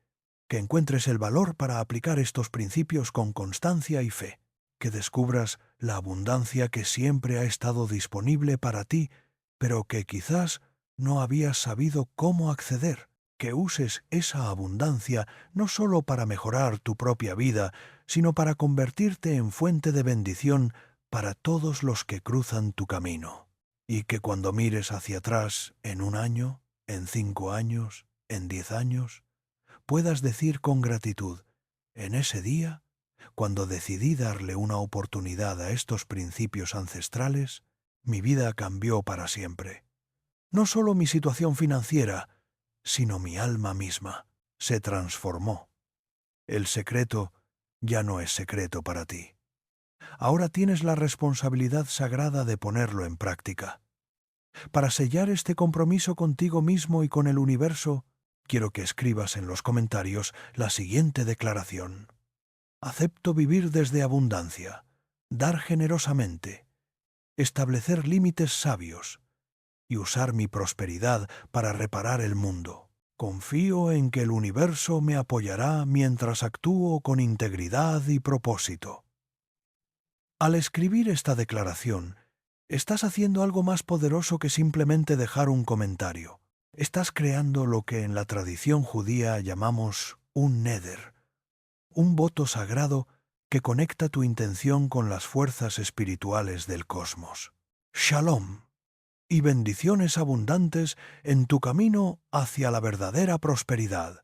que encuentres el valor para aplicar estos principios con constancia y fe, que descubras la abundancia que siempre ha estado disponible para ti, pero que quizás no habías sabido cómo acceder, que uses esa abundancia no solo para mejorar tu propia vida, sino para convertirte en fuente de bendición para todos los que cruzan tu camino. Y que cuando mires hacia atrás en 1 año, en 5 años, en 10 años, puedas decir con gratitud: en ese día, cuando decidí darle una oportunidad a estos principios ancestrales, mi vida cambió para siempre. No solo mi situación financiera, sino mi alma misma se transformó. El secreto ya no es secreto para ti. Ahora tienes la responsabilidad sagrada de ponerlo en práctica. Para sellar este compromiso contigo mismo y con el universo, quiero que escribas en los comentarios la siguiente declaración: acepto vivir desde abundancia, dar generosamente, establecer límites sabios y usar mi prosperidad para reparar el mundo. Confío en que el universo me apoyará mientras actúo con integridad y propósito. Al escribir esta declaración, estás haciendo algo más poderoso que simplemente dejar un comentario. Estás creando lo que en la tradición judía llamamos un neder, un voto sagrado que conecta tu intención con las fuerzas espirituales del cosmos. Shalom y bendiciones abundantes en tu camino hacia la verdadera prosperidad.